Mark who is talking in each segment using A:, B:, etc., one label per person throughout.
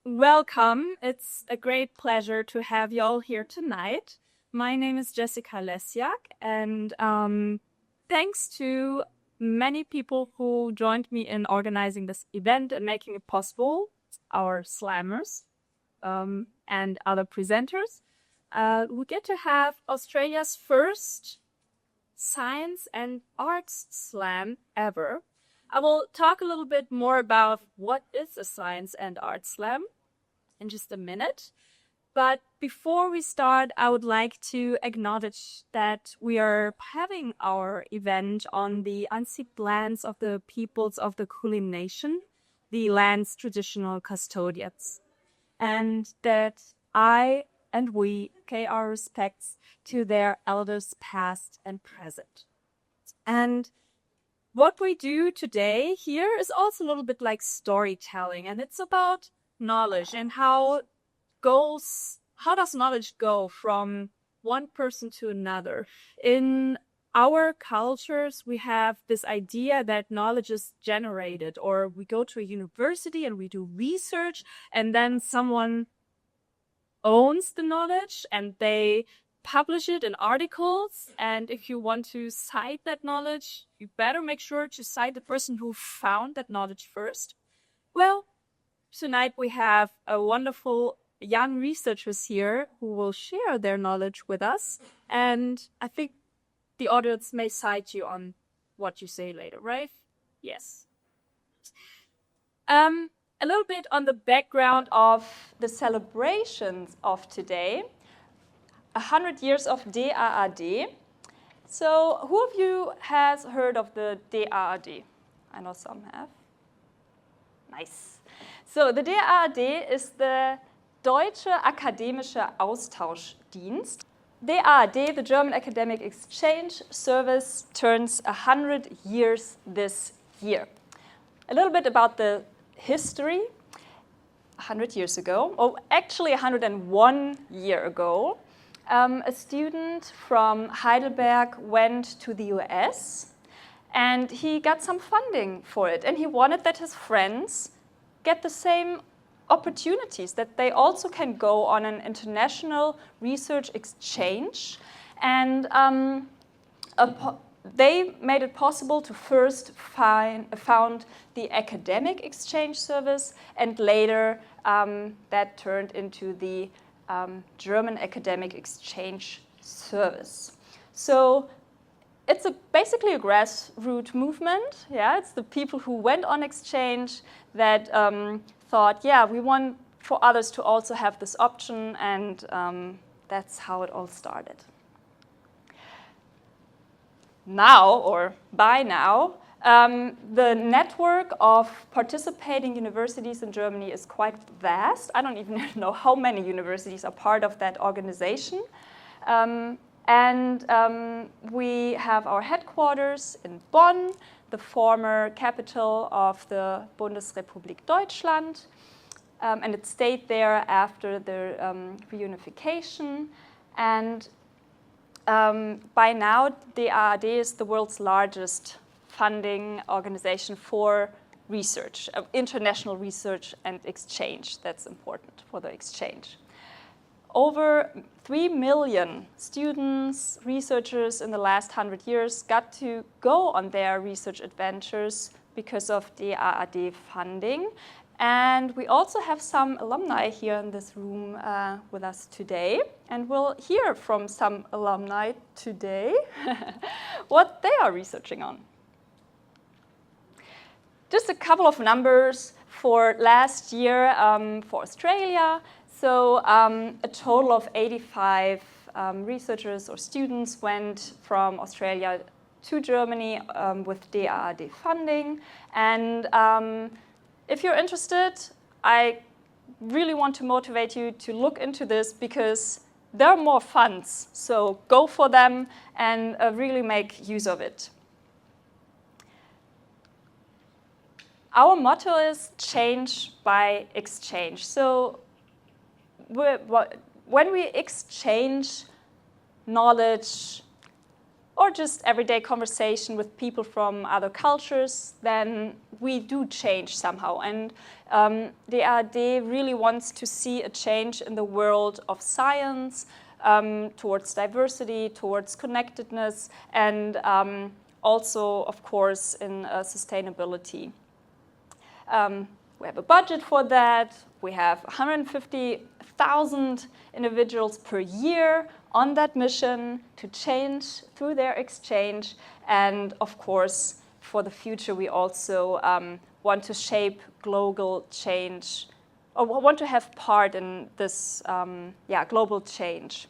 A: welcome. It's a great pleasure to have you all here tonight. My name is Jessica Lesjak, and thanks to many people who joined me in organizing this event and making it possible, our slammers and other presenters, we get to have Australia's first science and arts slam ever. I will talk a little bit more about what is a science and arts slam in just a minute. But before we start, I would like to acknowledge that we are having our event on the unceded lands of the peoples of the Kulin Nation, the land's traditional custodians, and that I and we pay our respects to their elders past and present. And what we do today here is also a little bit like storytelling, and it's about knowledge and how does knowledge go from one person to another. In our cultures, we have this idea that knowledge is generated, or we go to a university and we do research, and then someone owns the knowledge and they publish it in articles, and if you want to cite that knowledge, you better make sure to cite the person who found that knowledge first. Well, tonight we have a wonderful young researchers here who will share their knowledge with us, and I think the audience may cite you on what you say later, right? Yes. A little bit on the background of the celebrations of today. 100 years of DAAD. So who of you has heard of the DAAD? I know some have. Nice. So the DAAD is the Deutsche Akademische Austauschdienst. DAAD, the German Academic Exchange Service, turns 100 years this year. A little bit about the history. 100 years ago, or actually 101 year ago, a student from Heidelberg went to the US and he got some funding for it, and he wanted that his friends get the same opportunities, that they also can go on an international research exchange. And they made it possible to first found the Academic Exchange Service, and later that turned into the German Academic Exchange Service. So it's basically a grassroots movement. Yeah, it's the people who went on exchange that thought, yeah, we want for others to also have this option, and that's how it all started. Now, or by now, the network of participating universities in Germany is quite vast. I don't even know how many universities are part of that organization. We have our headquarters in Bonn, the former capital of the Bundesrepublik Deutschland. And it stayed there after the reunification. And by now, DAAD is the world's largest funding organization for research, international research and exchange. That's important for the exchange. Over 3 million students, researchers in the last 100 years got to go on their research adventures because of DAAD funding. And we also have some alumni here in this room with us today. And we'll hear from some alumni today what they are researching on. Just a couple of numbers for last year for Australia. So a total of 85 researchers or students went from Australia to Germany with DAAD funding. And if you're interested, I really want to motivate you to look into this, because there are more funds. So go for them and really make use of it. Our motto is change by exchange. So when we exchange knowledge,
B: or just everyday conversation with people from other cultures, then we do change somehow. And DAAD really wants to see a change in the world of science, towards diversity, towards connectedness, and also, of course, in sustainability. We have a budget for that. We have 150,000 individuals per year on that mission to change through their exchange. And of course, for the future, we also want to shape global change, or want to have part in this global change.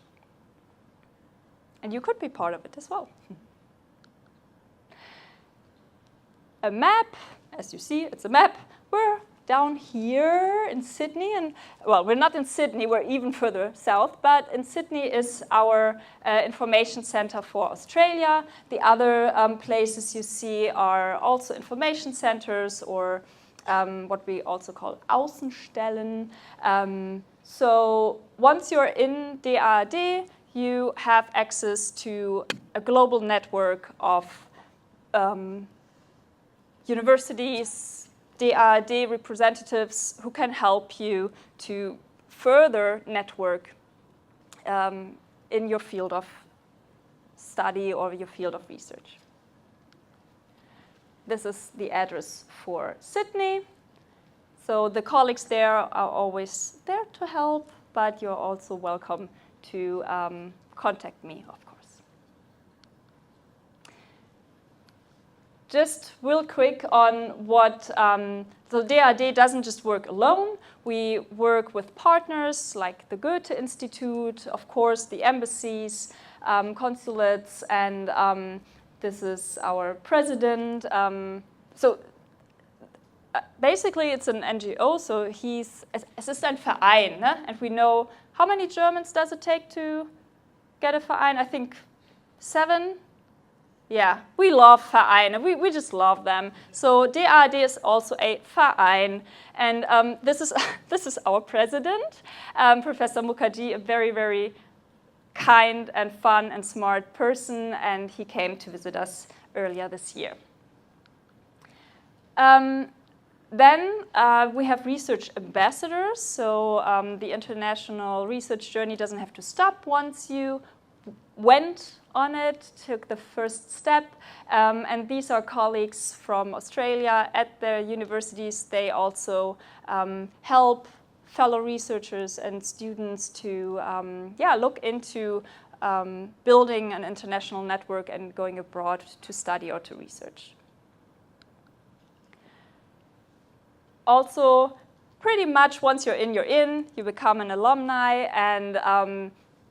B: And you could be part of it as well. A map, as you see, it's a map. We're down here in Sydney, and well, we're not in Sydney, we're even further south, but in Sydney is our information center for Australia. The other places you see are also information centers, or what we also call Außenstellen. So once you're in DAAD, you have access to a global network of universities, DAAD representatives who can help you to further network in your field of study or your field of research. This is the address for Sydney. So the colleagues there are always there to help, but you're also welcome to contact me, of course. Just real quick on what, so DAAD doesn't just work alone. We work with partners like the Goethe Institute, of course, the embassies, consulates, and this is our president. Basically, it's an NGO, so es ist ein Verein, ne? And we know, how many Germans does it take to get a Verein? I think 7? Yeah, we love Vereine, we just love them. So DAAD is also a Verein, and this is our president, Professor Mukherjee, a very, very kind and fun and smart person, and he came to visit us earlier this year. Then we have research ambassadors, so the international research journey doesn't have to stop once you went on it, took the first step, and these are colleagues from Australia at their universities. They also help fellow researchers and students to look into building an international network and going abroad to study or to research. Also, pretty much once you're in, you become an alumni, and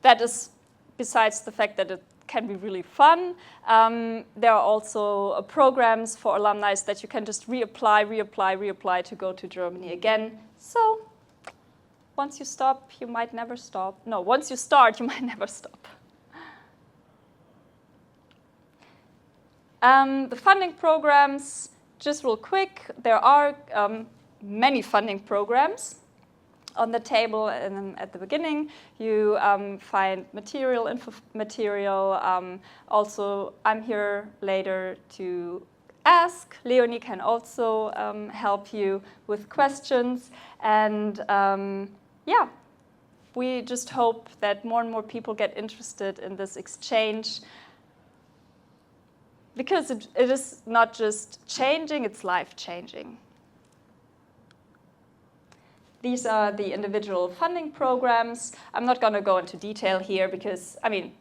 B: that is, besides the fact that it can be really fun, there are also programs for alumni that you can just reapply to go to Germany again. So once you stop, you might never stop. No, once you start, you might never stop. The funding programs, just real quick, there are many funding programs. On the table at the beginning, you find material. Also, I'm here later to ask. Leonie can also help you with questions. And yeah, we just hope that more and more people get interested in this exchange, because it is not just changing, it's life-changing. These are the individual funding programs. I'm not going to go into detail here because, I mean,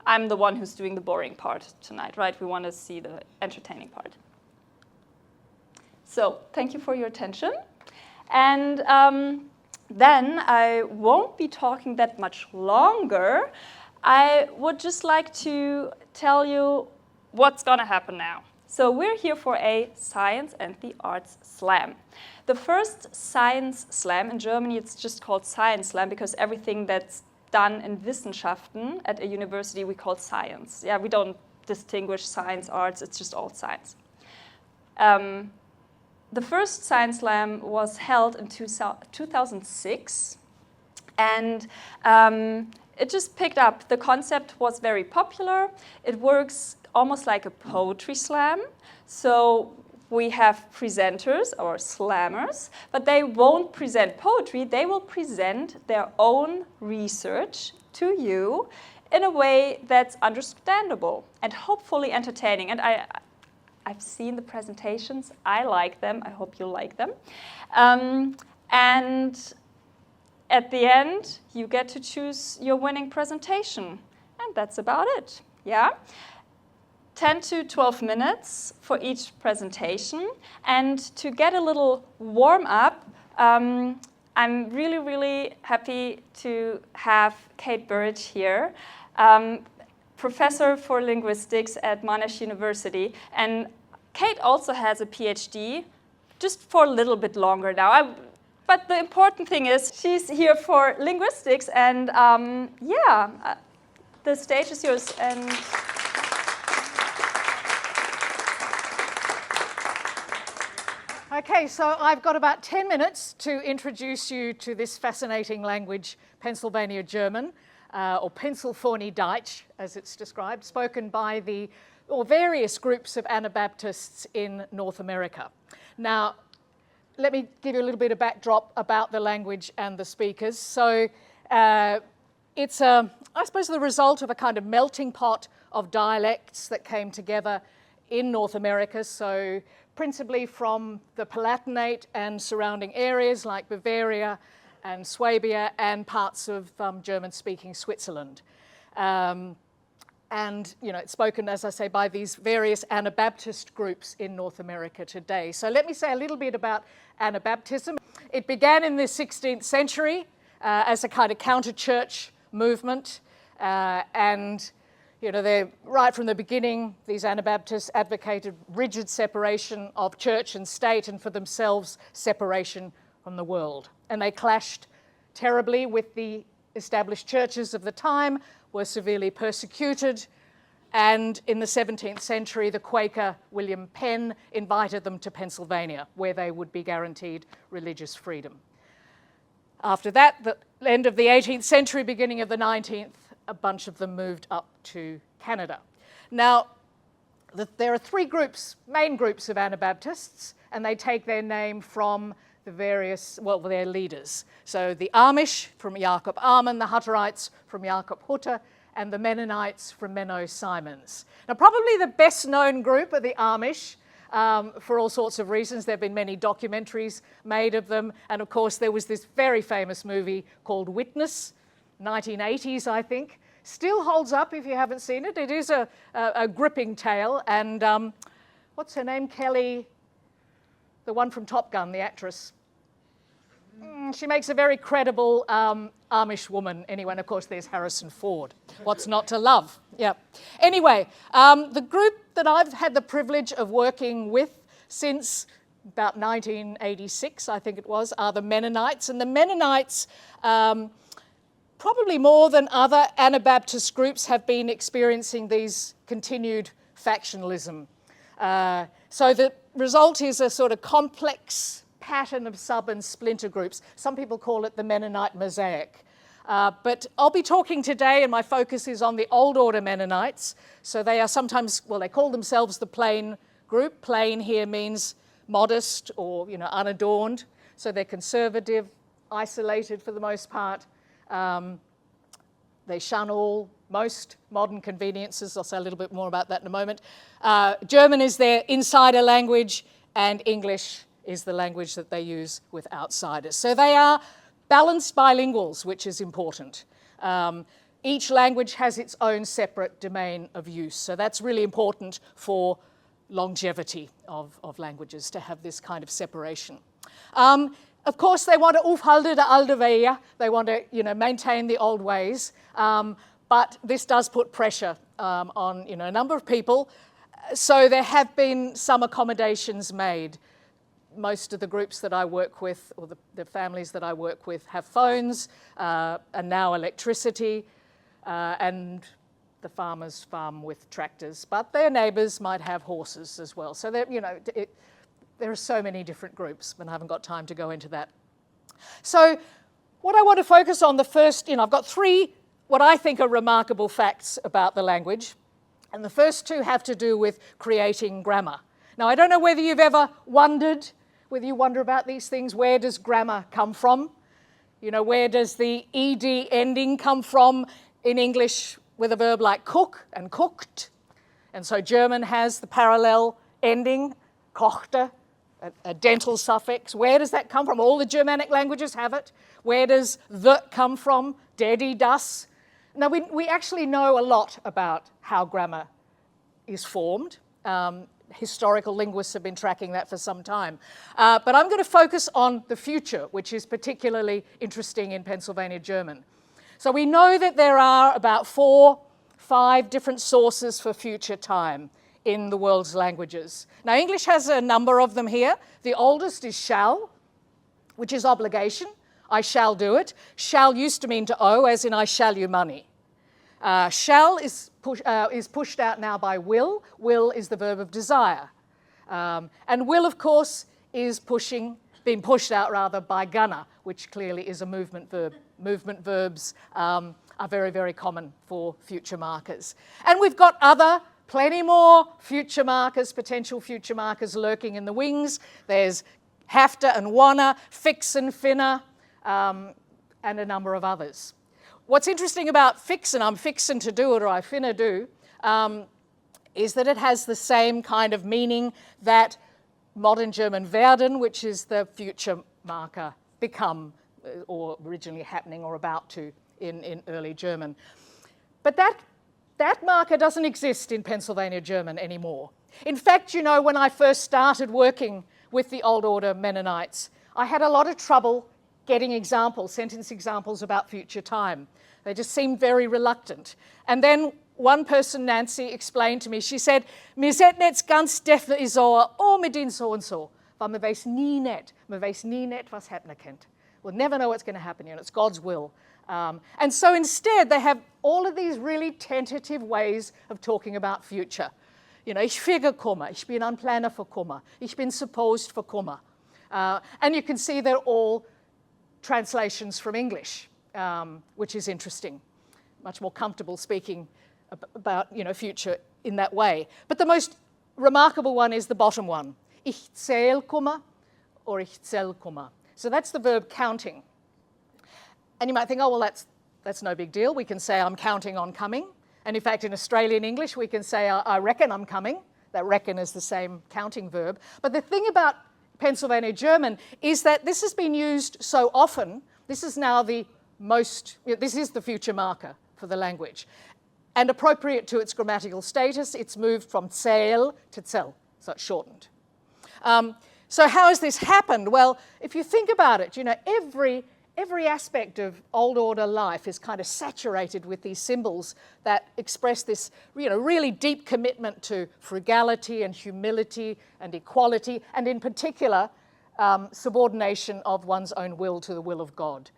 B: I'm the one who's doing the boring part tonight, right? We want to see the entertaining part. So thank you for your attention. And then I won't be talking that much longer. I would just like to tell you what's going to happen now. So we're here for a Science and the Arts Slam. The first Science Slam in Germany, it's just called Science Slam because everything that's done in Wissenschaften at a university we call science. Yeah, we don't distinguish science, arts, it's just all science. The first Science Slam was held in 2006, and it just picked up. The concept was very popular. It works almost like a poetry slam. So we have presenters or slammers, but they won't present poetry. They will present their own research to you in a way that's understandable and hopefully entertaining. And I've seen the presentations. I like them. I hope you like them. And at the end, you get to choose your winning presentation. And that's about it. Yeah? 10 to 12 minutes for each presentation. And to get a little warm up, I'm really, really happy to have Kate Burridge here, professor for linguistics at Monash University. And Kate also has a PhD, just for a little bit longer now. But the important thing is she's here for linguistics. And yeah, the stage is yours. And
C: okay, so I've got about 10 minutes to introduce you to this fascinating language, Pennsylvania German, or Pennsylvania Deutsch, as it's described, spoken by various groups of Anabaptists in North America. Now, let me give you a little bit of backdrop about the language and the speakers. So it's, I suppose, the result of a kind of melting pot of dialects that came together in North America. So principally from the Palatinate and surrounding areas like Bavaria and Swabia and parts of German-speaking Switzerland. And, you know, it's spoken, as I say, by these various Anabaptist groups in North America today. So let me say a little bit about Anabaptism. It began in the 16th century as a kind of counter-church movement. And, you know, right from the beginning, these Anabaptists advocated rigid separation of church and state, and for themselves, separation from the world. And they clashed terribly with the established churches of the time, were severely persecuted, and in the 17th century, the Quaker William Penn invited them to Pennsylvania, where they would be guaranteed religious freedom. After that, the end of the 18th century, beginning of the 19th, a bunch of them moved up to Canada. Now, there are three groups, main groups of Anabaptists, and they take their name from the various, well, their leaders. So the Amish from Jacob Amen, the Hutterites from Jacob Hutter, and the Mennonites from Menno Simons. Now, probably the best known group are the Amish, for all sorts of reasons. There have been many documentaries made of them, and of course there was this very famous movie called Witness, 1980s, I think. Still holds up if you haven't seen it. It is a gripping tale, and what's her name? Kelly, the one from Top Gun, the actress. She makes a very credible Amish woman. Anyway, and of course there's Harrison Ford. What's not to love? Yeah. Anyway, the group that I've had the privilege of working with since about 1986, I think it was, are the Mennonites. And the Mennonites, probably more than other Anabaptist groups, have been experiencing these continued factionalism. So the result is a sort of complex pattern of sub and splinter groups. Some people call it the Mennonite mosaic. But I'll be talking today, and my focus is on the Old Order Mennonites. So they are sometimes, well, they call themselves the plain group. Plain here means modest or, you know, unadorned. So they're conservative, isolated for the most part. They shun most modern conveniences. I'll say a little bit more about that in a moment. German is their insider language, and English is the language that they use with outsiders. So they are balanced bilinguals, which is important. Each language has its own separate domain of use. So that's really important for longevity of languages, to have this kind of separation. Of course, they want to aufhalten de oude wege. They want to, you know, maintain the old ways. But this does put pressure on, you know, a number of people. So there have been some accommodations made. Most of the groups that I work with, or the families that I work with, have phones and now electricity, and the farmers farm with tractors. But their neighbours might have horses as well. So you know, there are so many different groups, but I haven't got time to go into that. So what I want to focus on, the first, you know, I've got three what I think are remarkable facts about the language. And the first two have to do with creating grammar. Now, I don't know whether you've ever wondered, whether you wonder about these things, where does grammar come from? You know, where does the ed ending come from in English with a verb like cook and cooked? And so German has the parallel ending, kochte, a dental suffix. Where does that come from? All the Germanic languages have it. Where does the come from? Dedi, das. Now, we actually know a lot about how grammar is formed. Historical linguists have been tracking that for some time. But I'm going to focus on the future, which is particularly interesting in Pennsylvania German. So we know that there are about 4, 5 different sources for future time in the world's languages. Now, English has a number of them here. The oldest is shall, which is obligation. I shall do it. Shall used to mean to owe, as in I shall you money. Shall is pushed out now by will. Will is the verb of desire. And will, of course, is being pushed out rather by gonna, which clearly is a movement verb. Movement verbs are very, very common for future markers. And we've got plenty more future markers, potential future markers lurking in the wings. There's have to and wanna, fix and finna, and a number of others. What's interesting about fixin', I'm fixin' to do it or I finna do, is that it has the same kind of meaning that modern German werden, which is the future marker, become, or originally happening or about to in early German. But that marker doesn't exist in Pennsylvania German anymore. In fact, you know, when I first started working with the Old Order Mennonites, I had a lot of trouble getting examples, sentence examples about future time. They just seemed very reluctant. And then one person, Nancy, explained to me, she said, "Mir zet net ganz definitely so, oh, mit den so and so, weil man weiß nie net was happen kennt. We'll never know what's going to happen, you know, it's God's will." And so instead, they have all of these really tentative ways of talking about future. You know, ich fege Kummer, ich bin ein Planer für Kummer, ich bin supposed for Kummer. And you can see they're all translations from English, which is interesting. Much more comfortable speaking about, you know, future in that way. But the most remarkable one is the bottom one. Ich zähl Kummer or ich zähl Kummer. So that's the verb counting. And you might think, oh, well, that's no big deal. We can say I'm counting on coming. And in fact, in Australian English, we can say I reckon I'm coming. That reckon is the same counting verb. But the thing about Pennsylvania German is that this has been used so often. This is now this is the future marker for the language. And appropriate to its grammatical status, it's moved from zähl to zell, so it's shortened. So how has this happened? Well, if you think about it, you know, every aspect of Old Order life is kind of saturated with these symbols that express this, you know, really deep commitment to frugality and humility and equality, and in particular, subordination of one's own will to the will of God.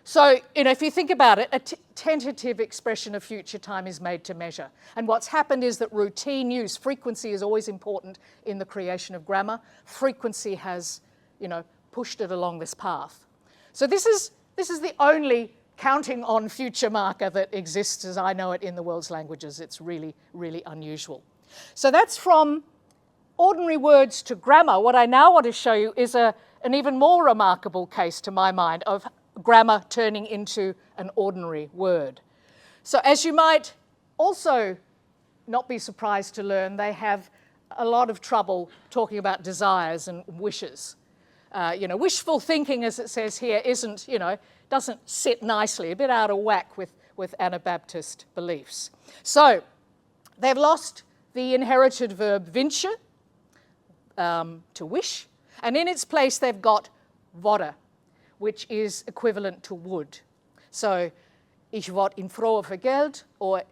C: So, you know, if you think about it, a tentative expression of future time is made to measure. And what's happened is that routine use, frequency is always important in the creation of grammar. Frequency has, you know, pushed it along this path. So this is the only counting on future marker that exists as I know it in the world's languages. It's really, really unusual. So that's from ordinary words to grammar. What I now want to show you is an even more remarkable case to my mind of grammar turning into an ordinary word. So as you might also not be surprised to learn, they have a lot of trouble talking about desires and wishes. You know, wishful thinking, as it says here, isn't, you know, doesn't sit nicely, a bit out of whack with Anabaptist beliefs. So they've lost the inherited verb wünsche, to wish, and in its place they've got worden, which is equivalent to would. So, ich word in vrohe voor geld, or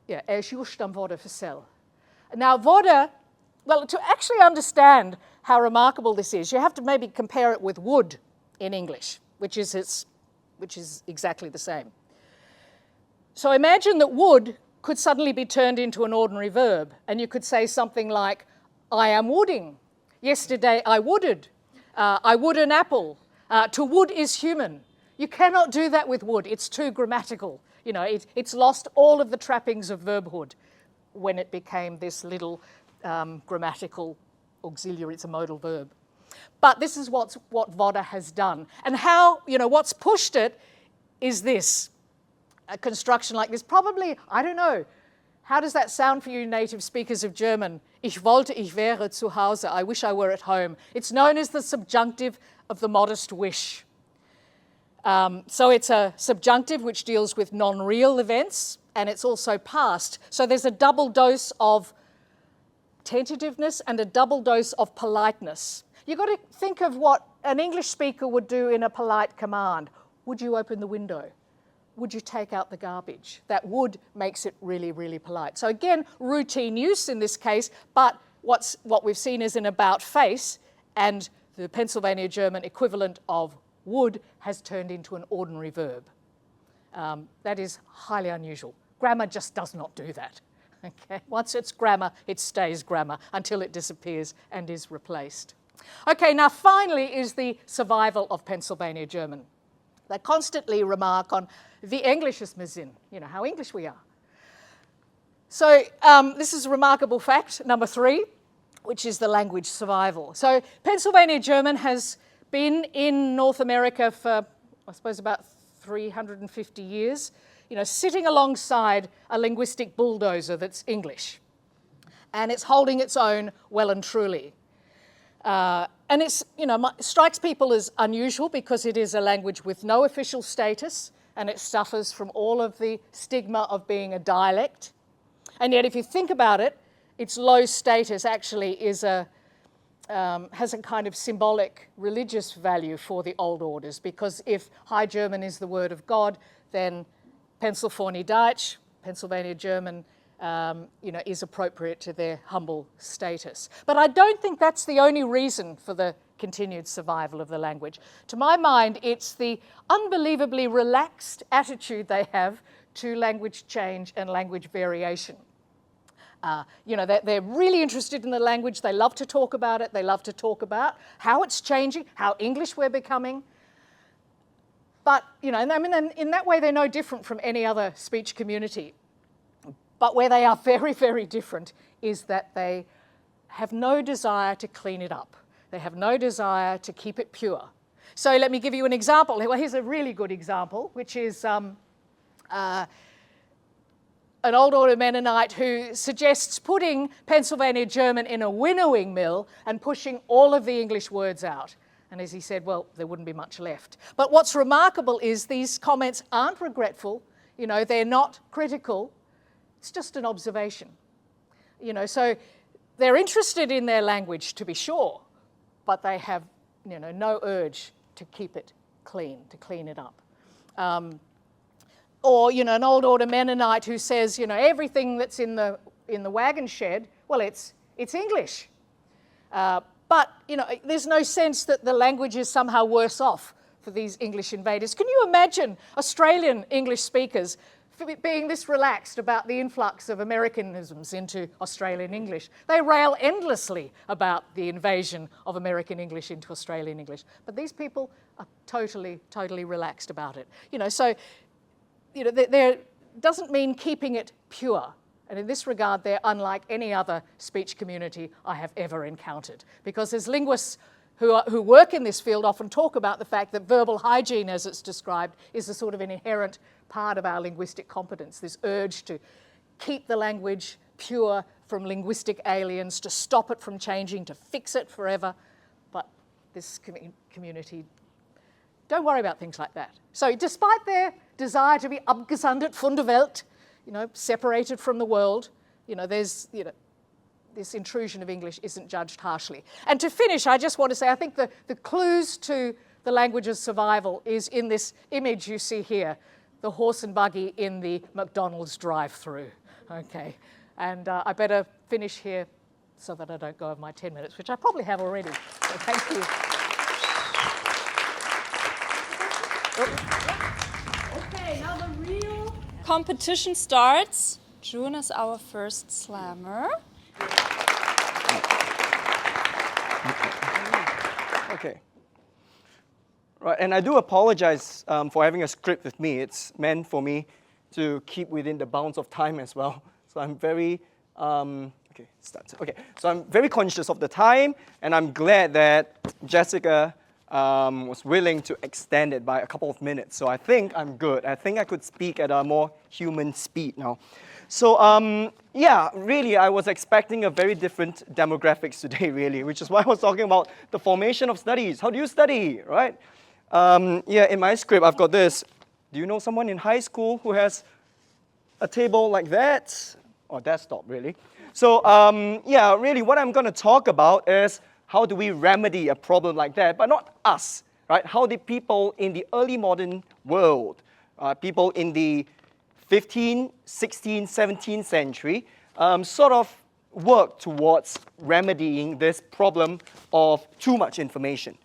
C: is just am worden versell. Now, worden, well, to actually understand how remarkable this is, you have to maybe compare it with would in English, which is exactly the same. So imagine that would could suddenly be turned into an ordinary verb, and you could say something like, I am wooding. Yesterday I wooded. I would an apple. To wood is human. You cannot do that with would. It's too grammatical. You know, it's lost all of the trappings of verbhood when it became this little grammatical auxiliary. It's a modal verb. But this is what VODA has done. And how, you know, what's pushed it is this, a construction like this. Probably, I don't know, how does that sound for you native speakers of German? Ich wollte, ich wäre zu Hause. I wish I were at home. It's known as the subjunctive of the modest wish. So it's a subjunctive which deals with non-real events, and it's also past. So there's a double dose of tentativeness and a double dose of politeness. You've got to think of what an English speaker would do in a polite command. Would you open the window? Would you take out the garbage? That would makes it really, really polite. So again, routine use in this case, but what we've seen is an about face, and the Pennsylvania German equivalent of would has turned into an ordinary verb. That is highly unusual. Grammar just does not do that. Okay? Once it's grammar, it stays grammar until it disappears and is replaced. Okay, now finally is the survival of Pennsylvania German. They constantly remark on wie Englisch ist mir sind, you know, how English we are. So this is a remarkable fact, number 3, which is the language survival. So Pennsylvania German has been in North America for, I suppose, about 350 years, you know, sitting alongside a linguistic bulldozer that's English. And it's holding its own well and truly. And it's, you know, strikes people as unusual because it is a language with no official status, and it suffers from all of the stigma of being a dialect. And yet, if you think about it, its low status actually is has a kind of symbolic religious value for the old orders, because if High German is the word of God, then Pennsylvania Deutsch, Pennsylvania German, you know, is appropriate to their humble status. But I don't think that's the only reason for the continued survival of the language. To my mind, it's the unbelievably relaxed attitude they have to language change and language variation. You know, they're really interested in the language. They love to talk about it. They love to talk about how it's changing, how English we're becoming. But, you know, I mean, in that way, they're no different from any other speech community. But where they are very, very different is that they have no desire to clean it up. They have no desire to keep it pure. So let me give you an example. Well, here's a really good example, which is an old order Mennonite who suggests putting Pennsylvania German in a winnowing mill and pushing all of the English words out. And as he said, well, there wouldn't be much left. But what's remarkable is these comments aren't regretful. You know, they're not critical. It's just an observation. You know, so they're interested in their language, to be sure, but they have, you know, no urge to keep it clean, to clean it up. Or, you know, an old order Mennonite who says, you know, everything that's in the wagon shed, well, it's English. But, you know, there's no sense that the language is somehow worse off for these English invaders. Can you imagine Australian English speakers being this relaxed about the influx of Americanisms into Australian English? They rail endlessly about the invasion of American English into Australian English. But these people are totally, totally relaxed about it. You know, so, you know, there doesn't mean keeping it pure. And in this regard, they're unlike any other speech community I have ever encountered. Because as linguists who work in this field often talk about the fact that verbal hygiene, as it's described, is a sort of an inherent part of our linguistic competence, this urge to keep the language pure from linguistic aliens, to stop it from changing, to fix it forever. But this community don't worry about things like that. So despite their desire to be abgesondert von der Welt, you know, separated from the world, you know, there's, you know, this intrusion of English isn't judged harshly. And to finish, I just want to say, I think the clues to the language's survival is in this image you see here, the horse and buggy in the McDonald's drive-through. Okay, and I better finish here so that I don't go over my 10 minutes, which I probably have already. So thank you.
B: Okay, now the real competition starts. June is our first slammer.
D: Okay. Right, and I do apologize for having a script with me. It's meant for me to keep within the bounds of time as well. So I'm very, okay, start. Okay, so I'm very conscious of the time, and I'm glad that Jessica was willing to extend it by a couple of minutes. So I think I'm good. I think I could speak at a more human speed now. So yeah, really, I was expecting a very different demographics today, really, which is why I was talking about the formation of studies. How do you study, right? Yeah, in my script, I've got this. Do you know someone in high school who has a table like that? Or desktop, really. So yeah, really, what I'm going to talk about is how do we remedy a problem like that, but not us, right? How did people in the early modern world, people in the 15th, 16th, 17th century, sort of work towards remedying this problem of too much information,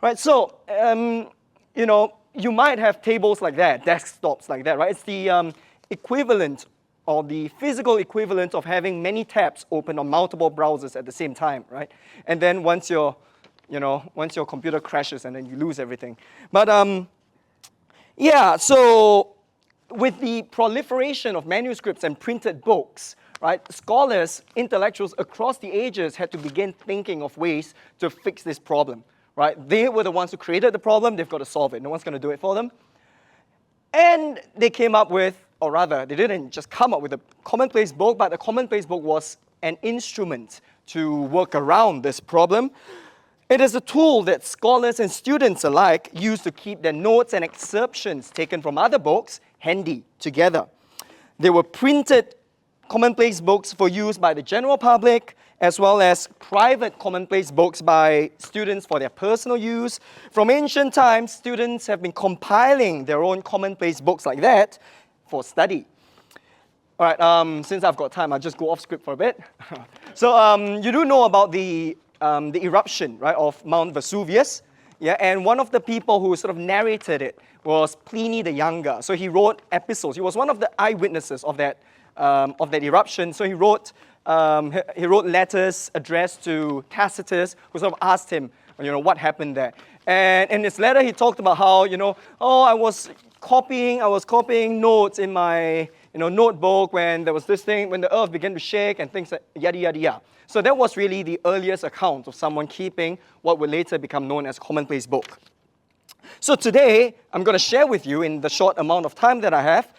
D: right? So, you know, you might have tables like that, desktops like that, right? It's the equivalent or the physical equivalent of having many tabs open on multiple browsers at the same time, right? And then once your computer crashes and then you lose everything. But yeah, so with the proliferation of manuscripts and printed books, right, scholars, intellectuals across the ages had to begin thinking of ways to fix this problem, right? They were the ones who created the problem, they've got to solve it. No one's going to do it for them. And they came up with, or rather, they didn't just come up with a Commonplace book, but the Commonplace book was an instrument to work around this problem. It is a tool that scholars and students alike use to keep their notes and excerptions taken from other books handy together. They were printed Commonplace books for use by the general public, as well as private Commonplace books by students for their personal use. From ancient times, students have been compiling their own Commonplace books like that for study. All right, since I've got time, I'll just go off script for a bit. So you do know about the eruption, right, of Mount Vesuvius. Yeah, and one of the people who sort of narrated it was Pliny the Younger. So he wrote epistles. He was one of the eyewitnesses of that eruption. So he wrote letters addressed to Tacitus, who sort of asked him, you know, what happened there. And in his letter, he talked about how, you know, oh, I was copying notes in my, you know, notebook when there was this thing, when the earth began to shake and things like yada, yada, yada. So that was really the earliest account of someone keeping what would later become known as Commonplace book. So today, I'm going to share with you in the short amount of time that I have,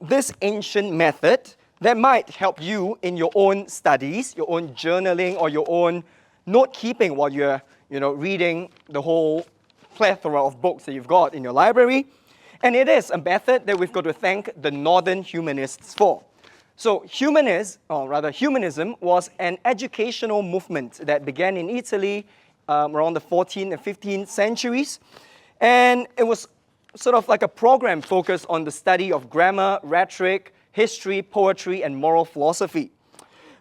D: this ancient method that might help you in your own studies, your own journaling, or your own note-keeping while you're, you know, reading the whole plethora of books that you've got in your library. And it is a method that we've got to thank the Northern humanists for. So humanism was an educational movement that began in Italy around the 14th and 15th centuries. And it was sort of like a program focused on the study of grammar, rhetoric, history, poetry, and moral philosophy.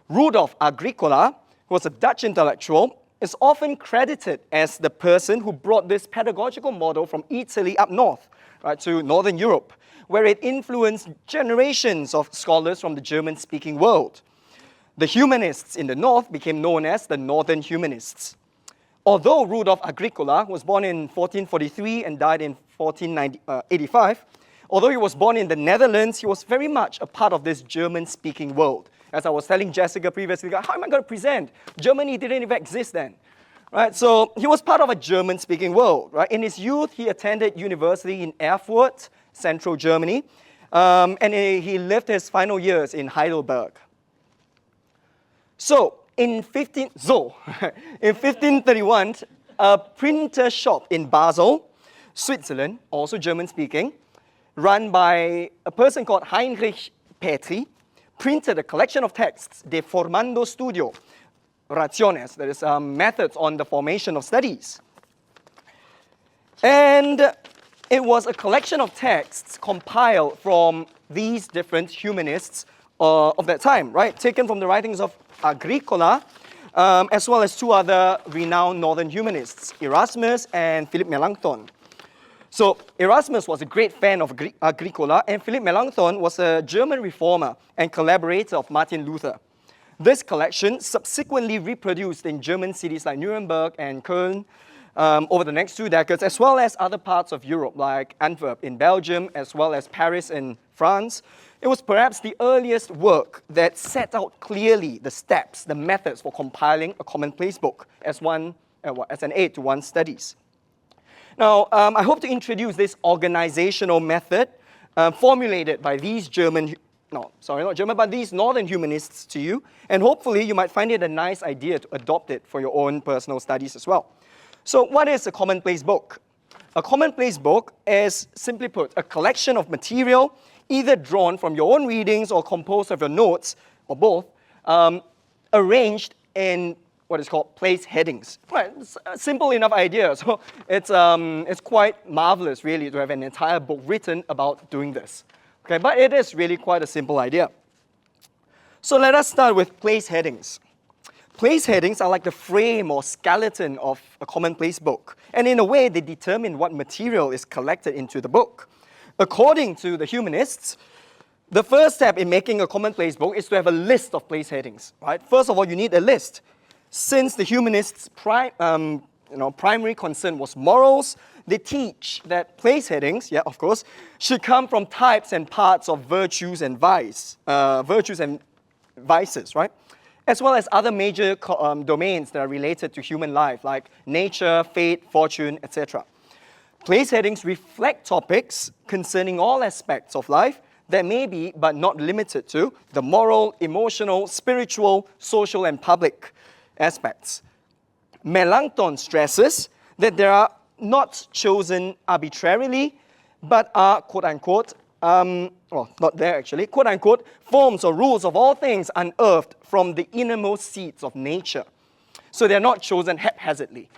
D: Rudolf Agricola, who was a Dutch intellectual, is often credited as the person who brought this pedagogical model from Italy up north, right, to Northern Europe, where it influenced generations of scholars from the German-speaking world. The humanists in the north became known as the Northern humanists. Although Rudolf Agricola was born in 1443 and died in 1485, although he was born in the Netherlands, he was very much a part of this German-speaking world. As I was telling Jessica previously, how am I going to present? Germany didn't even exist then. Right? So he was part of a German-speaking world. Right? In his youth, he attended university in Erfurt, central Germany, and he lived his final years in Heidelberg. So, in 1531, a printer shop in Basel, Switzerland, also German-speaking, run by a person called Heinrich Petri, printed a collection of texts, De Formando Studio, Rationes, that is methods on the formation of studies. And it was a collection of texts compiled from these different humanists of that time, right? Taken from the writings of Agricola, as well as two other renowned northern humanists, Erasmus and Philippe Melanchthon. So Erasmus was a great fan of Agricola, and Philippe Melanchthon was a German reformer and collaborator of Martin Luther. This collection, subsequently reproduced in German cities like Nuremberg and Köln, over the next 2 decades, as well as other parts of Europe, like Antwerp in Belgium, as well as Paris in France. It was perhaps the earliest work that set out clearly the steps, the methods for compiling a commonplace book as an aid to one's studies. Now, I hope to introduce this organizational method formulated by these these northern humanists to you, and hopefully you might find it a nice idea to adopt it for your own personal studies as well. So what is a commonplace book? A commonplace book is, simply put, a collection of material either drawn from your own readings or composed of your notes, or both, arranged in what is called place headings. Right, it's a simple enough idea, so it's quite marvelous, really, to have an entire book written about doing this. Okay, but it is really quite a simple idea. So let us start with place headings. Place headings are like the frame or skeleton of a commonplace book, and in a way, they determine what material is collected into the book. According to the humanists, the first step in making a commonplace book is to have a list of place headings. Right? First of all, you need a list. Since the humanists' primary concern was morals, they teach that place headings, of course, should come from types and parts of virtues and vices, right? As well as other major domains that are related to human life, like nature, fate, fortune, etc. Place headings reflect topics concerning all aspects of life that may be, but not limited to, the moral, emotional, spiritual, social, and public aspects. Melanchthon stresses that they are not chosen arbitrarily, but are, quote-unquote, not there actually, quote-unquote, forms or rules of all things unearthed from the innermost seats of nature. So they're not chosen haphazardly.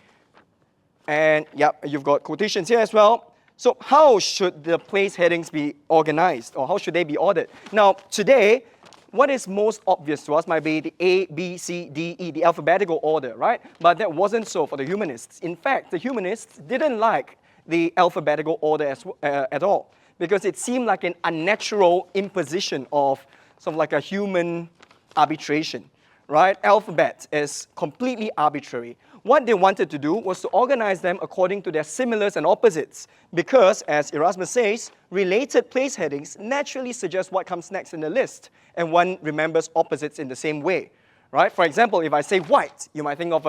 D: And you've got quotations here as well. So how should the place headings be organized, or how should they be ordered? Now, today, what is most obvious to us might be the A, B, C, D, E, the alphabetical order, right? But that wasn't so for the humanists. In fact, the humanists didn't like the alphabetical order at all, because it seemed like an unnatural imposition of sort of like a human arbitration, right? Alphabet is completely arbitrary. What they wanted to do was to organize them according to their similars and opposites, because, as Erasmus says, related place headings naturally suggest what comes next in the list, and one remembers opposites in the same way, right? For example, if I say white, you might think of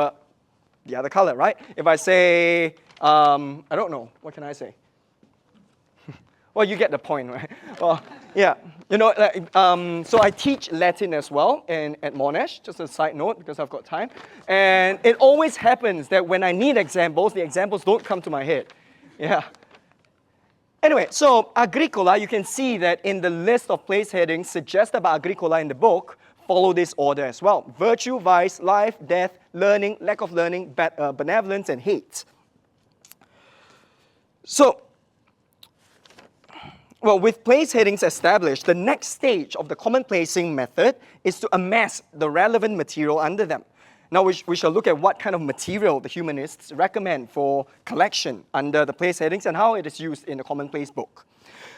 D: the other color, right? If I say, I don't know, what can I say? Well, you get the point, right? Well, yeah, so I teach Latin as well at Monash, just a side note because I've got time. And it always happens that when I need examples, the examples don't come to my head. Yeah. Anyway, so Agricola, you can see that in the list of place headings suggested by Agricola in the book, follow this order as well. Virtue, vice, life, death, learning, lack of learning, benevolence, and hate. So, well, with place headings established, the next stage of the commonplacing method is to amass the relevant material under them. Now we shall look at what kind of material the humanists recommend for collection under the place headings and how it is used in the commonplace book.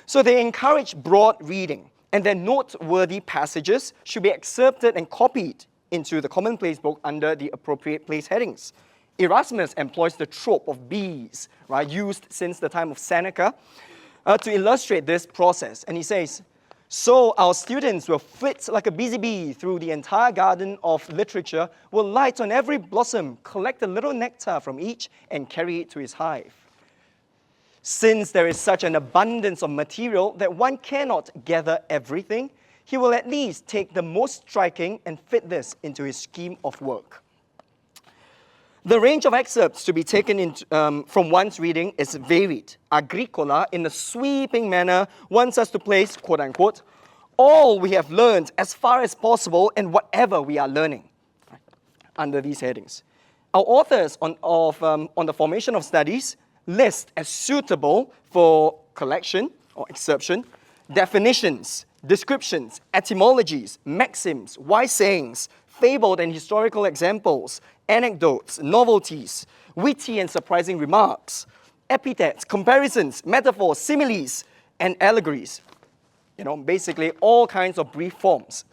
D: So they encourage broad reading, and their noteworthy passages should be excerpted and copied into the commonplace book under the appropriate place headings. Erasmus employs the trope of bees, right, used since the time of Seneca, to illustrate this process. And he says, so our students will flit like a busy bee through the entire garden of literature, will light on every blossom, collect a little nectar from each, and carry it to his hive. Since there is such an abundance of material that one cannot gather everything, he will at least take the most striking and fit this into his scheme of work. The range of excerpts to be taken from one's reading is varied. Agricola, in a sweeping manner, wants us to place, quote-unquote, all we have learned as far as possible and whatever we are learning, under these headings. Our authors on the formation of studies list as suitable for collection or excerption definitions, descriptions, etymologies, maxims, wise sayings, fabled and historical examples, anecdotes, novelties, witty and surprising remarks, epithets, comparisons, metaphors, similes, and allegories. Basically all kinds of brief forms.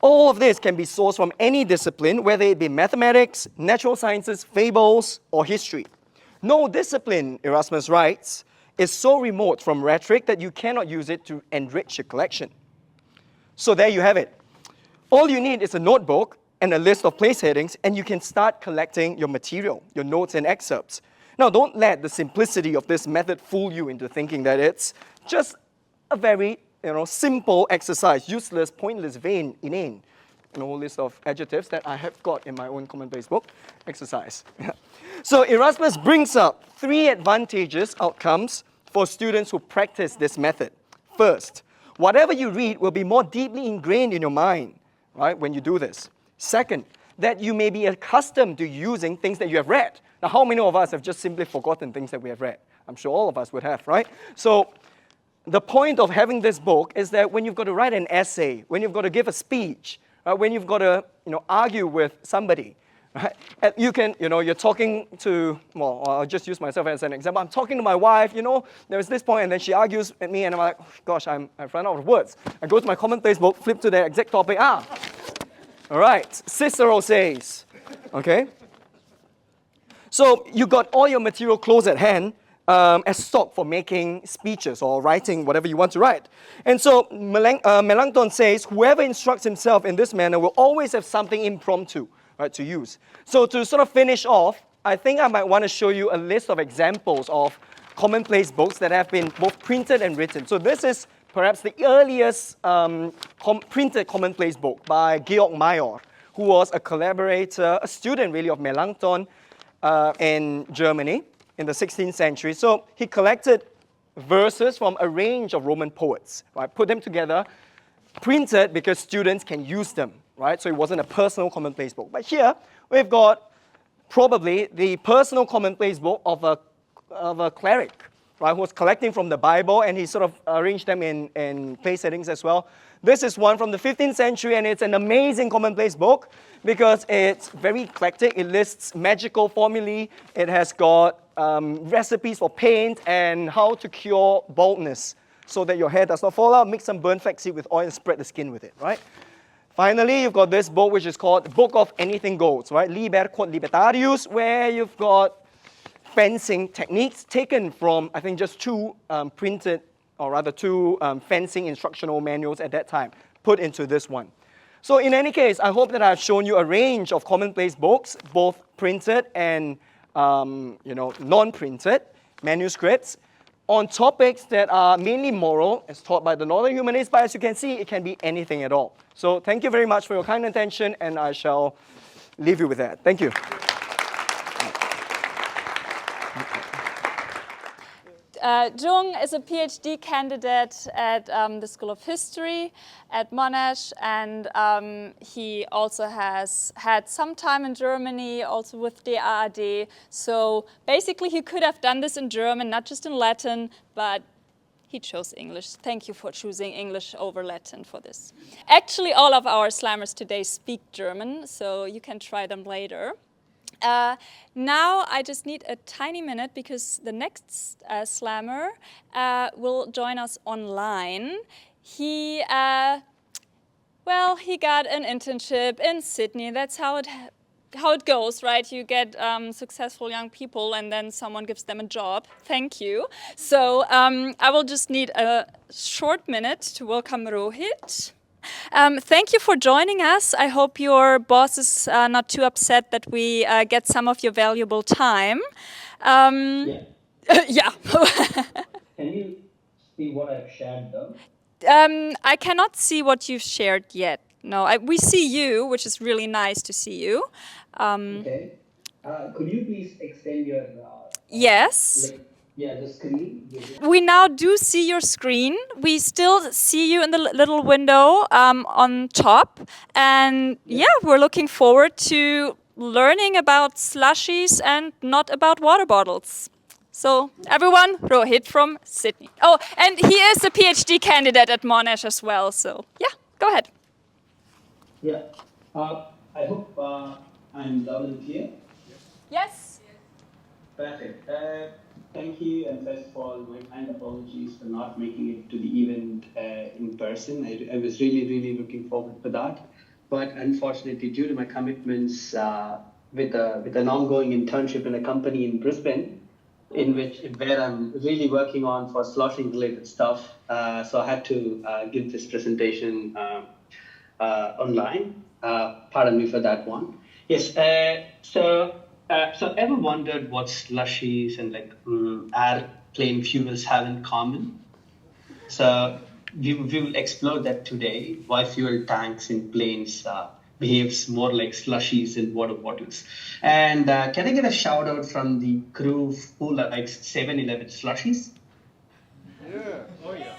D: All of this can be sourced from any discipline, whether it be mathematics, natural sciences, fables, or history. No discipline, Erasmus writes, is so remote from rhetoric that you cannot use it to enrich your collection. So there you have it. All you need is a notebook and a list of place headings, and you can start collecting your material, your notes and excerpts. Now, don't let the simplicity of this method fool you into thinking that it's just a very simple exercise, useless, pointless, vain, inane, and a whole list of adjectives that I have got in my own Commonplace book, exercise. So Erasmus brings up 3 advantageous outcomes for students who practice this method. First, whatever you read will be more deeply ingrained in your mind, right, when you do this. Second, that you may be accustomed to using things that you have read. Now, how many of us have just simply forgotten things that we have read? I'm sure all of us would have, right? So the point of having this book is that when you've got to write an essay, when you've got to give a speech, when you've got to argue with somebody, right? And you can, you're talking to, well, I'll just use myself as an example. I'm talking to my wife, there's this point, and then she argues at me, and I'm like, oh, gosh, I've run out of words. I go to my Commonplace book, flip to the exact topic. All right, Cicero says, okay? So you got all your material close at hand as stock for making speeches or writing whatever you want to write. And so Melanchthon says, whoever instructs himself in this manner will always have something impromptu, right, to use. So to sort of finish off, I think I might want to show you a list of examples of Commonplace books that have been both printed and written. So this is perhaps the earliest printed Commonplace book by Georg Mayer, who was a collaborator, a student really of Melanchthon in Germany in the 16th century. So he collected verses from a range of Roman poets, right? Put them together, printed because students can use them, right? So it wasn't a personal Commonplace book. But here we've got probably the personal Commonplace book of a cleric, right, who was collecting from the Bible, and he sort of arranged them in place settings as well. This is one from the 15th century, and it's an amazing Commonplace book because it's very eclectic. It lists magical formulae. It has got recipes for paint and how to cure baldness so that your hair does not fall out. Mix some burnt flaxseed with oil and spread the skin with it, right? Finally, you've got this book, which is called Book of Anything Goes, right? Liber quod libertarius, where you've got fencing techniques taken from, I think, just 2 printed, or rather 2 fencing instructional manuals at that time, put into this one. So in any case, I hope that I've shown you a range of Commonplace books, both printed and non-printed manuscripts, on topics that are mainly moral, as taught by the Northern Humanists, but as you can see, it can be anything at all. So thank you very much for your kind attention, and I shall leave you with that. Thank you.
B: Jung is a PhD candidate at the School of History at Monash, and he also has had some time in Germany, also with DAAD. So basically he could have done this in German, not just in Latin, but he chose English. Thank you for choosing English over Latin for this. Actually, all of our slammers today speak German, so you can try them later. Now I just need a tiny minute because the next slammer will join us online. He got an internship in Sydney. That's how it goes, right? You get successful young people and then someone gives them a job. Thank you. So I will just need a short minute to welcome Rohith. Thank you for joining us. I hope your boss is not too upset that we get some of your valuable time.
E: Yeah.
B: Yeah.
E: Can you see what I've shared though?
B: I cannot see what you've shared yet. No, we see you, which is really nice to see you.
E: Okay. Could you please extend your...
B: Yes.
E: The screen.
B: We now do see your screen. We still see you in the little window on top. And yeah, we're looking forward to learning about slushies and not about water bottles. So everyone, Rohith from Sydney. Oh, and he is a PhD candidate at Monash as well. So yeah, go ahead.
E: Yeah. I hope I'm loud and clear.
B: Yes.
E: Perfect. Thank you, and first of all, my kind apologies for not making it to the event in person. I was really, really looking forward to that. but unfortunately, due to my commitments with an ongoing internship in a company in Brisbane, where I'm really working on for sloshing related stuff, so I had to give this presentation online. Pardon me for that one. Yes. So ever wondered what slushies and airplane fuels have in common? So we will explore that today, why fuel tanks in planes behaves more like slushies in water bottles. And can I get a shout out from the crew who likes 7-Eleven slushies?
D: Yeah. Oh, yeah.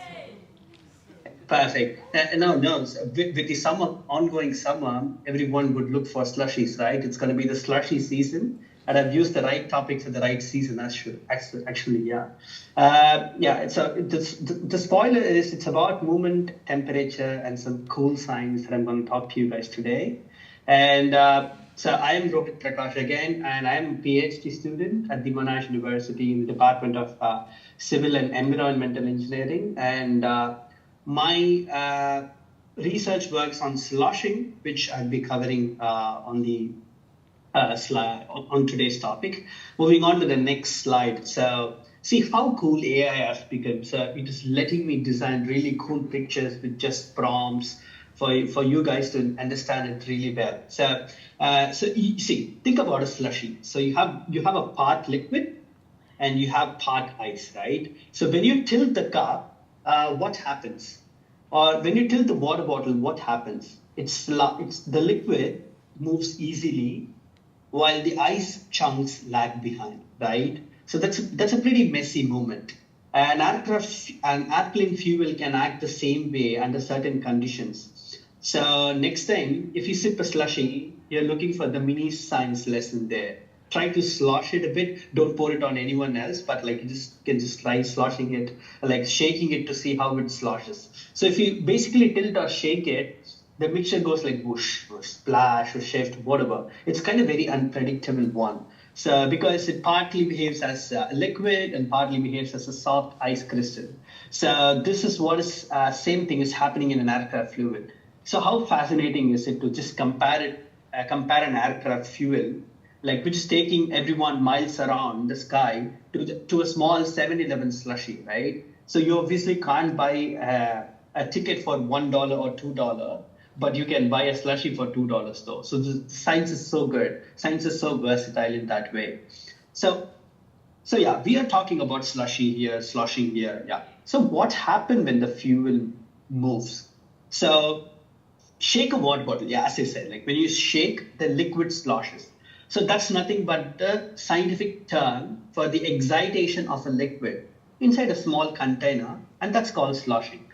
E: Perfect. No. So with the ongoing summer, everyone would look for slushies, right? It's going to be the slushy season. And I've used the right topic for the right season, actually, yeah. The spoiler is it's about movement, temperature, and some cool science that I'm going to talk to you guys today. And so I am Rohith Prakash again, and I am a PhD student at the Monash University in the Department of Civil and Environmental Engineering. And my research works on sloshing, which I'll be covering on the slide on today's topic. Moving on to the next slide. So see how cool AI has become. So it is letting me design really cool pictures with just prompts for you guys to understand it really well. So you see, think about a slushie. So you have a part liquid and you have part ice, right? So when you tilt the cup, what happens? Or when you tilt the water bottle, what happens? It's the liquid moves easily, while the ice chunks lag behind, right? So that's a pretty messy movement. An airplane fuel can act the same way under certain conditions. So next time, if you sip a slushie, you're looking for the mini science lesson there. Try to slosh it a bit. Don't pour it on anyone else, but like you can just try sloshing it, like shaking it to see how it sloshes. So if you basically tilt or shake it, the mixture goes like whoosh, or splash, or shift, whatever. It's kind of very unpredictable one. So because it partly behaves as a liquid and partly behaves as a soft ice crystal. So this is what is same thing is happening in an aircraft fluid. So how fascinating is it to just compare an aircraft fuel, like which is taking everyone miles around the sky to a small 7-Eleven slushie, right? So you obviously can't buy a ticket for $1 or $2. But you can buy a slushie for $2 though. So the science is so good. Science is so versatile in that way. So yeah, we are talking about sloshing here. Yeah. So what happened when the fuel moves? So shake a water bottle. Yeah, as I said, like when you shake, the liquid sloshes. So that's nothing but the scientific term for the excitation of a liquid inside a small container, and that's called sloshing.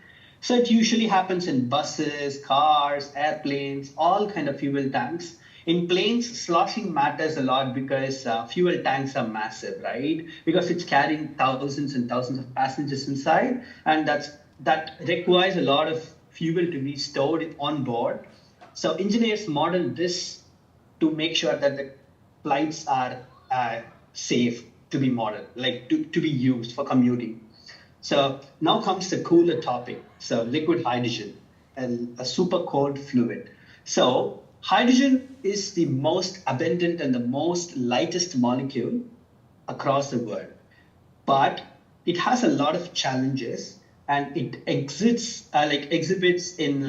E: So it usually happens in buses, cars, airplanes, all kind of fuel tanks. In planes, sloshing matters a lot because fuel tanks are massive, right? Because it's carrying thousands and thousands of passengers inside, and that requires a lot of fuel to be stored on board. So engineers model this to make sure that the flights are safe to be modeled, like to be used for commuting. So now comes the cooler topic. So liquid hydrogen and a super cold fluid. So hydrogen is the most abundant and the most lightest molecule across the world. But it has a lot of challenges and it exhibits in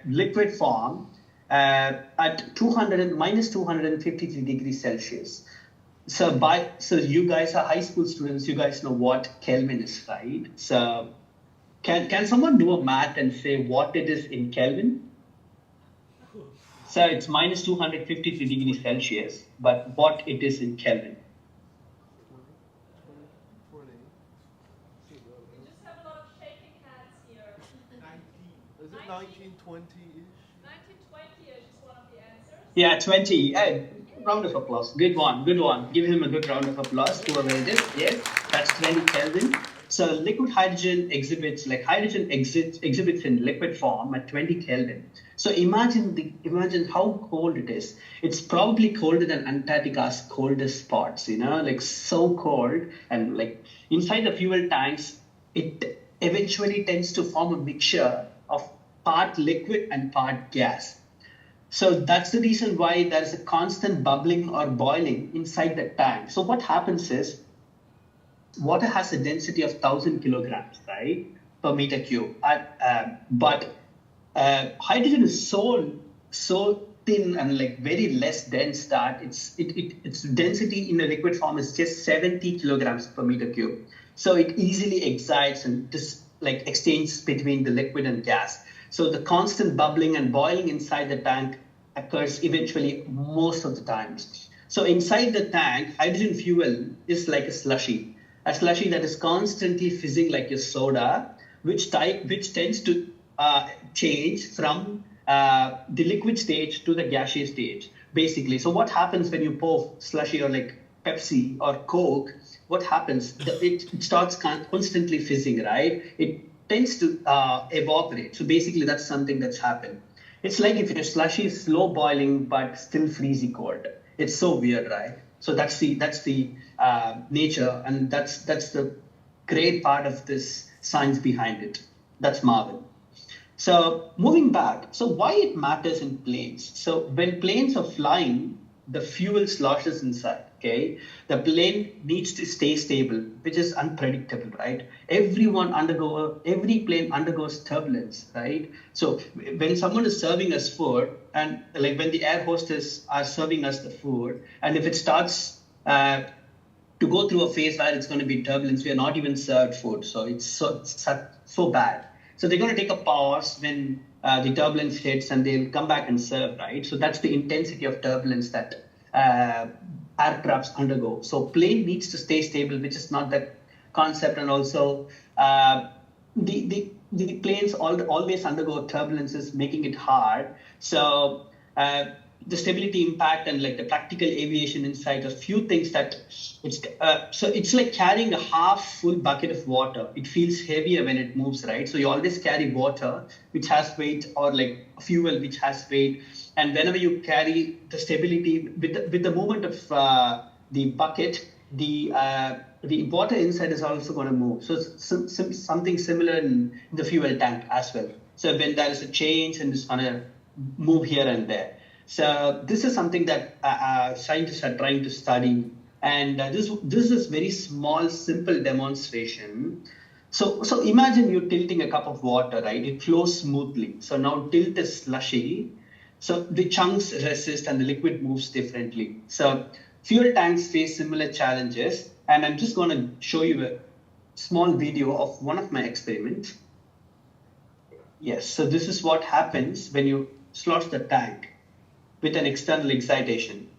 E: liquid form at minus 253 degrees Celsius. So you guys are high school students. You guys know what Kelvin is, right? So can someone do a math and say what it is in Kelvin? So it's minus 253 degrees Celsius, but what it is in Kelvin?
F: We just have a lot of shaking hands here.
G: 19. Is it 1920-ish?
F: 1920-ish is one of the answers.
E: Yeah, 20. Hey, round of applause. Good one. Give him a good round of applause. Whoever it is. Yes, that's 20 Kelvin. So liquid hydrogen exhibits in liquid form at 20 Kelvin. So imagine how cold it is. It's probably colder than Antarctica's coldest spots, like so cold. And like inside the fuel tanks, it eventually tends to form a mixture of part liquid and part gas. So that's the reason why there is a constant bubbling or boiling inside the tank. So what happens is water has a density of 1,000 kilograms, right, per meter cube. But hydrogen is so thin and like very less dense that its density in a liquid form is just 70 kilograms per meter cube. So it easily excites and exchanges between the liquid and gas. So the constant bubbling and boiling inside the tank occurs eventually most of the times. So inside the tank, hydrogen fuel is like a slushy that is constantly fizzing like a soda, which tends to change from the liquid stage to the gaseous stage, basically. So what happens when you pour slushy or like Pepsi or Coke? What happens? It starts constantly fizzing, right? It tends to evaporate. So basically, that's something that's happened. It's like if your slushy is slow boiling but still freezing cold. It's so weird, right? So that's the nature, and that's the great part of this science behind it. That's Marvel. So moving back, so why it matters in planes? So when planes are flying, the fuel sloshes inside. Okay, the plane needs to stay stable, which is unpredictable, right? Every plane undergoes turbulence, right? So when someone is serving us food, and like when the air hostess are serving us the food, and if it starts to go through a phase where it's going to be turbulence, we are not even served food. So it's so bad. So they're going to take a pause when the turbulence hits, and they'll come back and serve, right? So that's the intensity of turbulence that aircrafts undergo. So plane needs to stay stable, which is not that concept. And also the planes always undergo turbulences, making it hard. So the stability impact and like the practical aviation insight, a few things that it's like carrying a half full bucket of water. It feels heavier when it moves, right? So you always carry water which has weight, or like fuel which has weight. And whenever you carry the stability with the movement of the bucket, the water inside is also going to move. So it's something similar in the fuel tank as well. So when there is a change, and it's going to move here and there. So this is something that scientists are trying to study. And this is very small, simple demonstration. So imagine you tilting a cup of water, right? It flows smoothly. So now tilt is slushy. So the chunks resist and the liquid moves differently. So fuel tanks face similar challenges. And I'm just going to show you a small video of one of my experiments. Yes, so this is what happens when you slot the tank with an external excitation.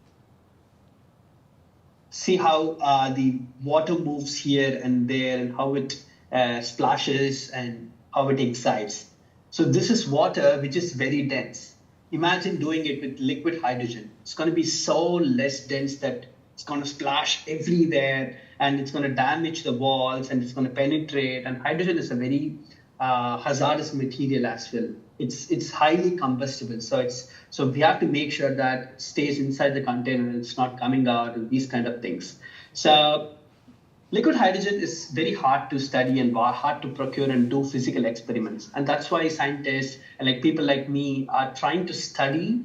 E: See how the water moves here and there, and how it splashes and how it excites. So this is water which is very dense. Imagine doing it with liquid hydrogen. It's going to be so less dense that it's going to splash everywhere, and it's going to damage the walls, and it's going to penetrate. And hydrogen is a very hazardous material as well. It's highly combustible. So we have to make sure that it stays inside the container, it's not coming out, and these kind of things. So liquid hydrogen is very hard to study and hard to procure and do physical experiments. And that's why scientists and like people like me are trying to study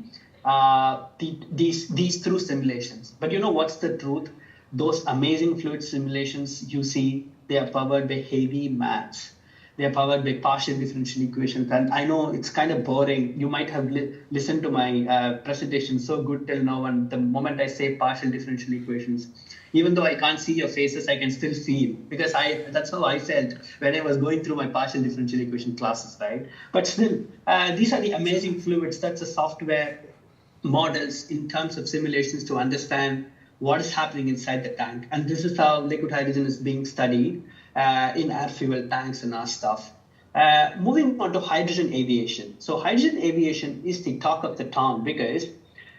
E: these through simulations. But you know what's the truth? Those amazing fluid simulations you see, they are powered by heavy maths. They are powered by partial differential equations. And I know it's kind of boring. You might have listened to my presentation so good till now. And the moment I say partial differential equations, even though I can't see your faces, I can still feel, because that's how I felt when I was going through my partial differential equation classes, right? But still, these are the amazing fluids. That's the software models in terms of simulations to understand what is happening inside the tank. And this is how liquid hydrogen is being studied in air fuel tanks and our stuff. Moving on to hydrogen aviation. So hydrogen aviation is the talk of the town, because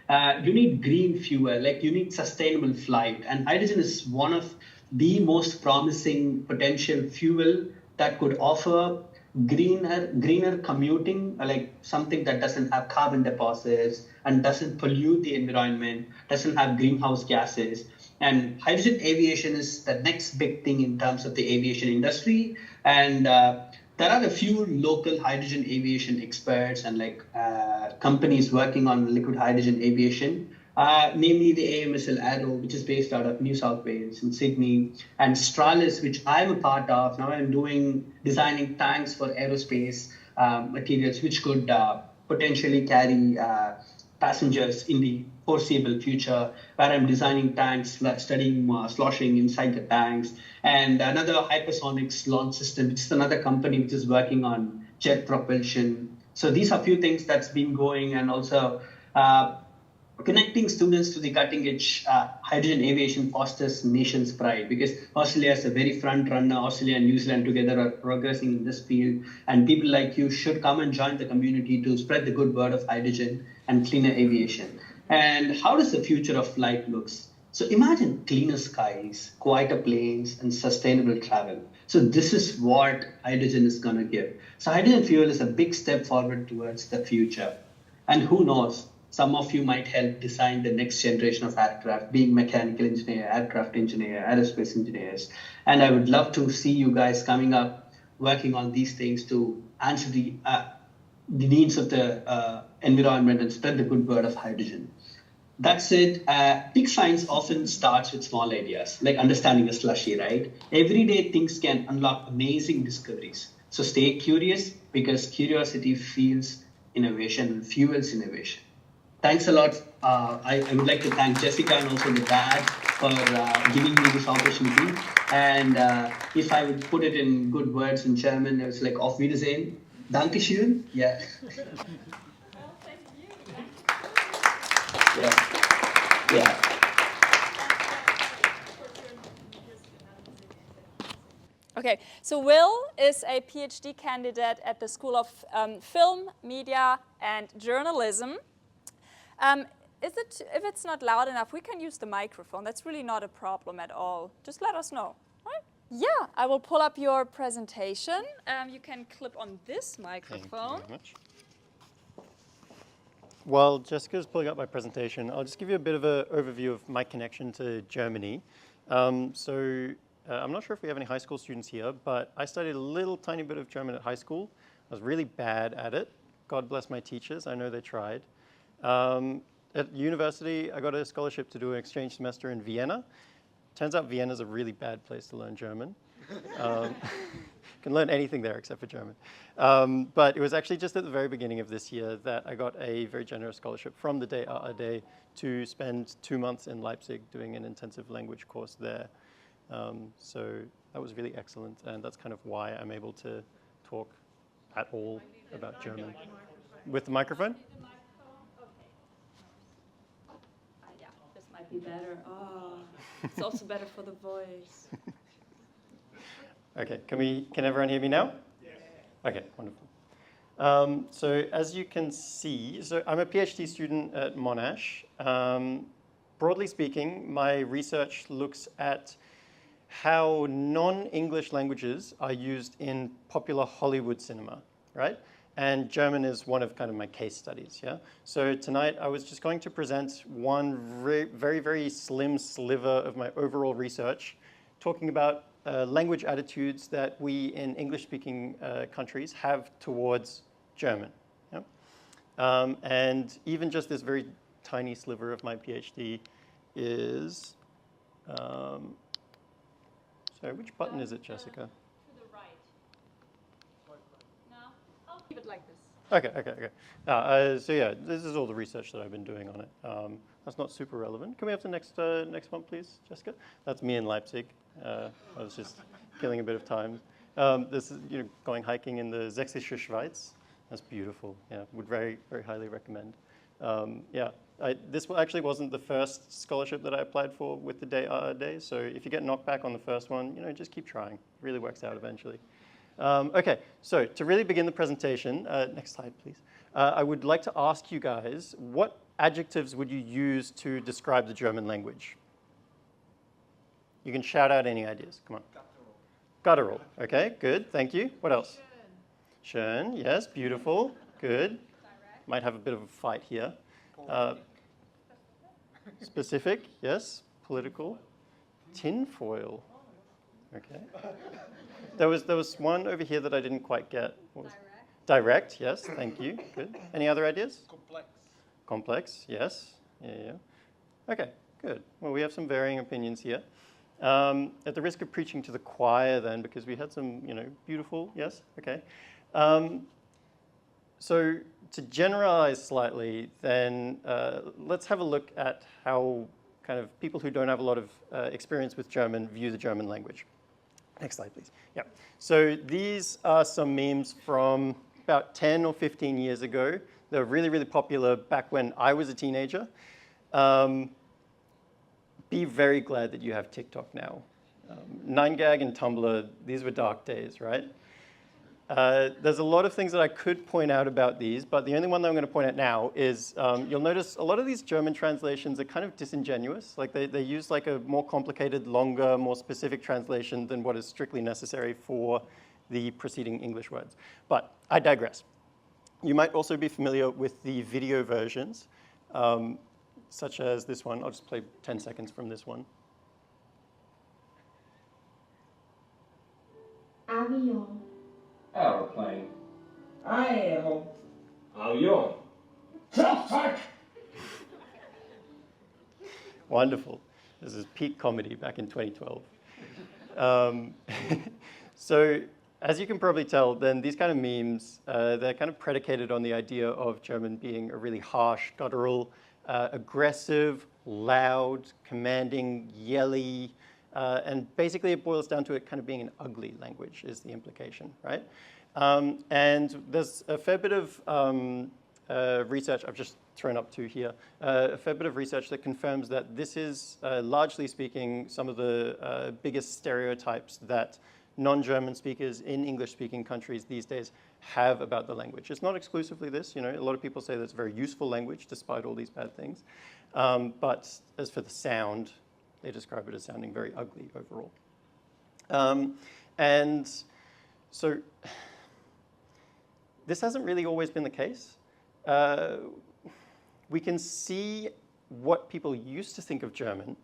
E: you need green fuel, like you need sustainable flight. And hydrogen is one of the most promising potential fuel that could offer greener commuting, like something that doesn't have carbon deposits and doesn't pollute the environment, doesn't have greenhouse gases. And hydrogen aviation is the next big thing in terms of the aviation industry. And there are a few local hydrogen aviation experts and companies working on liquid hydrogen aviation, namely the AMSL Aero, which is based out of New South Wales in Sydney, and Stralis, which I'm a part of. Now I'm designing tanks for aerospace materials, which could potentially carry passengers in the foreseeable future, where I'm designing tanks, studying sloshing inside the tanks, and another hypersonics launch system, which is another company which is working on jet propulsion. So these are a few things that's been going, and also connecting students to the cutting edge hydrogen aviation fosters nation's pride, because Australia is a very front runner. Australia and New Zealand together are progressing in this field, and people like you should come and join the community to spread the good word of hydrogen and cleaner aviation. And how does the future of flight looks? So imagine cleaner skies, quieter planes, and sustainable travel. So this is what hydrogen is going to give. So hydrogen fuel is a big step forward towards the future. And who knows, some of you might help design the next generation of aircraft, being mechanical engineer, aircraft engineer, aerospace engineers. And I would love to see you guys coming up, working on these things to answer the needs of the environment and spread the good word of hydrogen. That's it. Big science often starts with small ideas, like understanding a slushie, right? Everyday things can unlock amazing discoveries. So stay curious, because curiosity fuels innovation and fuels innovation. Thanks a lot. I would like to thank Jessica and also the DAAD for giving me this opportunity. And if I would put it in good words in German, it was like Auf Wiedersehen. Dankeschön. Yeah.
F: Well, thank you.
E: Yeah.
B: Okay, so Will is a PhD candidate at the School of Film, Media, and Journalism. If it's not loud enough, we can use the microphone. That's really not a problem at all. Just let us know, right? Yeah, I will pull up your presentation. You can clip on this microphone.
H: Thank you very much. While Jessica's pulling up my presentation, I'll just give you a bit of an overview of my connection to Germany. I'm not sure if we have any high school students here, but I studied a little tiny bit of German at high school. I was really bad at it. God bless my teachers. I know they tried. At university, I got a scholarship to do an exchange semester in Vienna. Turns out Vienna's a really bad place to learn German. Can learn anything there except for German. But it was actually just at the very beginning of this year that I got a very generous scholarship from the DAAD to spend 2 months in Leipzig doing an intensive language course there. So that was really excellent, and that's kind of why I'm able to talk at all about German. With the microphone?
B: Yeah, this might be better. Oh, it's also better for the voice.
H: Okay, can everyone hear me now? Yes. Okay, wonderful. So as you can see, I'm a PhD student at Monash. Broadly speaking, my research looks at how non-English languages are used in popular Hollywood cinema, right? And German is one of kind of my case studies, yeah? So tonight I was just going to present one very, very slim sliver of my overall research, talking about language attitudes that we in English-speaking countries have towards German. Yeah? And even just this very tiny sliver of my PhD is, sorry, which button is it, Jessica?
F: To the right. No? I'll keep it like this.
H: Okay. So yeah, this is all the research that I've been doing on it. That's not super relevant. Can we have the next one, please, Jessica? That's me in Leipzig. I was just killing a bit of time. This is going hiking in the Sächsische Schweiz. That's beautiful. Yeah, would very, very highly recommend. This actually wasn't the first scholarship that I applied for with the DAAD. So if you get knocked back on the first one, just keep trying. It really works out eventually. Okay, so to really begin the presentation, next slide, please. I would like to ask you guys, what adjectives would you use to describe the German language? You can shout out any ideas. Come on. Guttural. Okay, good. Thank you. What else? Schön. Yes, beautiful. Good. Might have a bit of a fight here. Specific. Yes. Political. Tinfoil. Okay. There was one over here that I didn't quite get. Direct, yes, thank you. Good. Any other ideas?
G: Complex.
H: Complex, yes. Yeah. Okay, good. Well, we have some varying opinions here. At the risk of preaching to the choir then, because we had some, beautiful, yes, okay. So to generalize slightly, then let's have a look at how kind of people who don't have a lot of experience with German view the German language. Next slide, please. Yeah. So these are some memes from about 10 or 15 years ago. They were really, really popular back when I was a teenager. Be very glad that you have TikTok now. 9gag and Tumblr, these were dark days, right? There's a lot of things that I could point out about these, but the only one that I'm going to point out now is you'll notice a lot of these German translations are kind of disingenuous. Like they use like a more complicated, longer, more specific translation than what is strictly necessary for the preceding English words. But I digress. You might also be familiar with the video versions, such as this one. I'll just play 10 seconds from this one.
I: Avion.
J: Aeroplane. Avion. Avion. Flugzeug.
H: Wonderful. This is peak comedy back in 2012. So as you can probably tell, then these kind of memes, they're kind of predicated on the idea of German being a really harsh, guttural, aggressive, loud, commanding, yelly, and basically it boils down to it kind of being an ugly language is the implication, right? And there's a fair bit of research, I've just thrown up two here, a fair bit of research that confirms that this is, largely speaking, some of the biggest stereotypes that non-German speakers in English-speaking countries these days have about the language. It's not exclusively this, a lot of people say that it's a very useful language despite all these bad things. But as for the sound, they describe it as sounding very ugly overall. And so this hasn't really always been the case. We can see what people used to think of German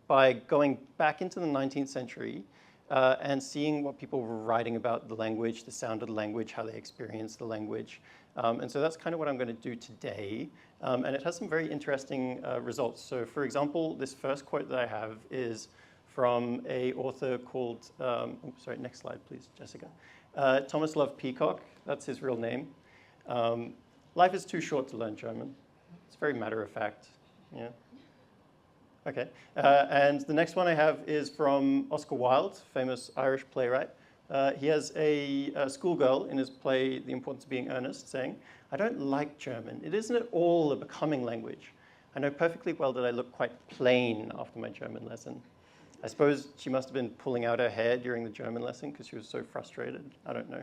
H: by going back into the 19th century and seeing what people were writing about the language, the sound of the language, how they experienced the language. And so that's kind of what I'm going to do today. And it has some very interesting results. So for example, this first quote that I have is from an author called, sorry, next slide, please, Jessica. Thomas Love Peacock, that's his real name. Life is too short to learn German. It's very matter of fact, yeah. Okay, and the next one I have is from Oscar Wilde, famous Irish playwright. He has a schoolgirl in his play, The Importance of Being Earnest, saying, "I don't like German. It isn't at all a becoming language. I know perfectly well that I look quite plain after my German lesson." I suppose she must have been pulling out her hair during the German lesson because she was so frustrated. I don't know.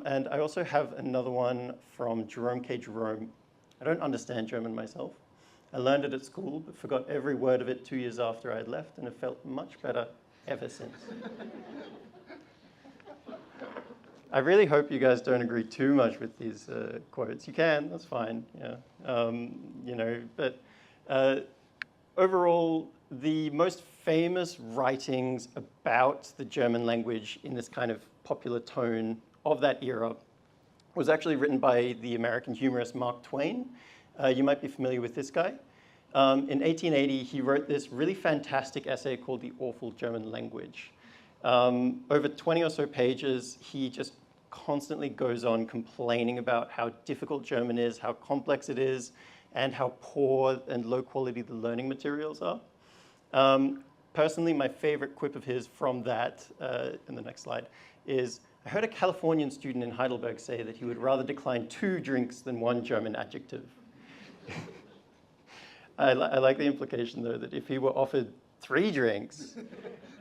H: And I also have another one from Jerome K. Jerome. I don't understand German myself. I learned it at school, but forgot every word of it 2 years after I had left, and have felt much better ever since. I really hope you guys don't agree too much with these quotes. You can, that's fine, yeah. But overall, the most famous writings about the German language in this kind of popular tone of that era was actually written by the American humorist Mark Twain. You might be familiar with this guy. In 1880, he wrote this really fantastic essay called The Awful German Language. Over 20 or so pages, he just constantly goes on complaining about how difficult German is, how complex it is, and how poor and low quality the learning materials are. Personally, my favorite quip of his from that, in the next slide, is, "I heard a Californian student in Heidelberg say that he would rather decline 2 drinks than 1 German adjective." I like the implication, though, that if he were offered 3 drinks,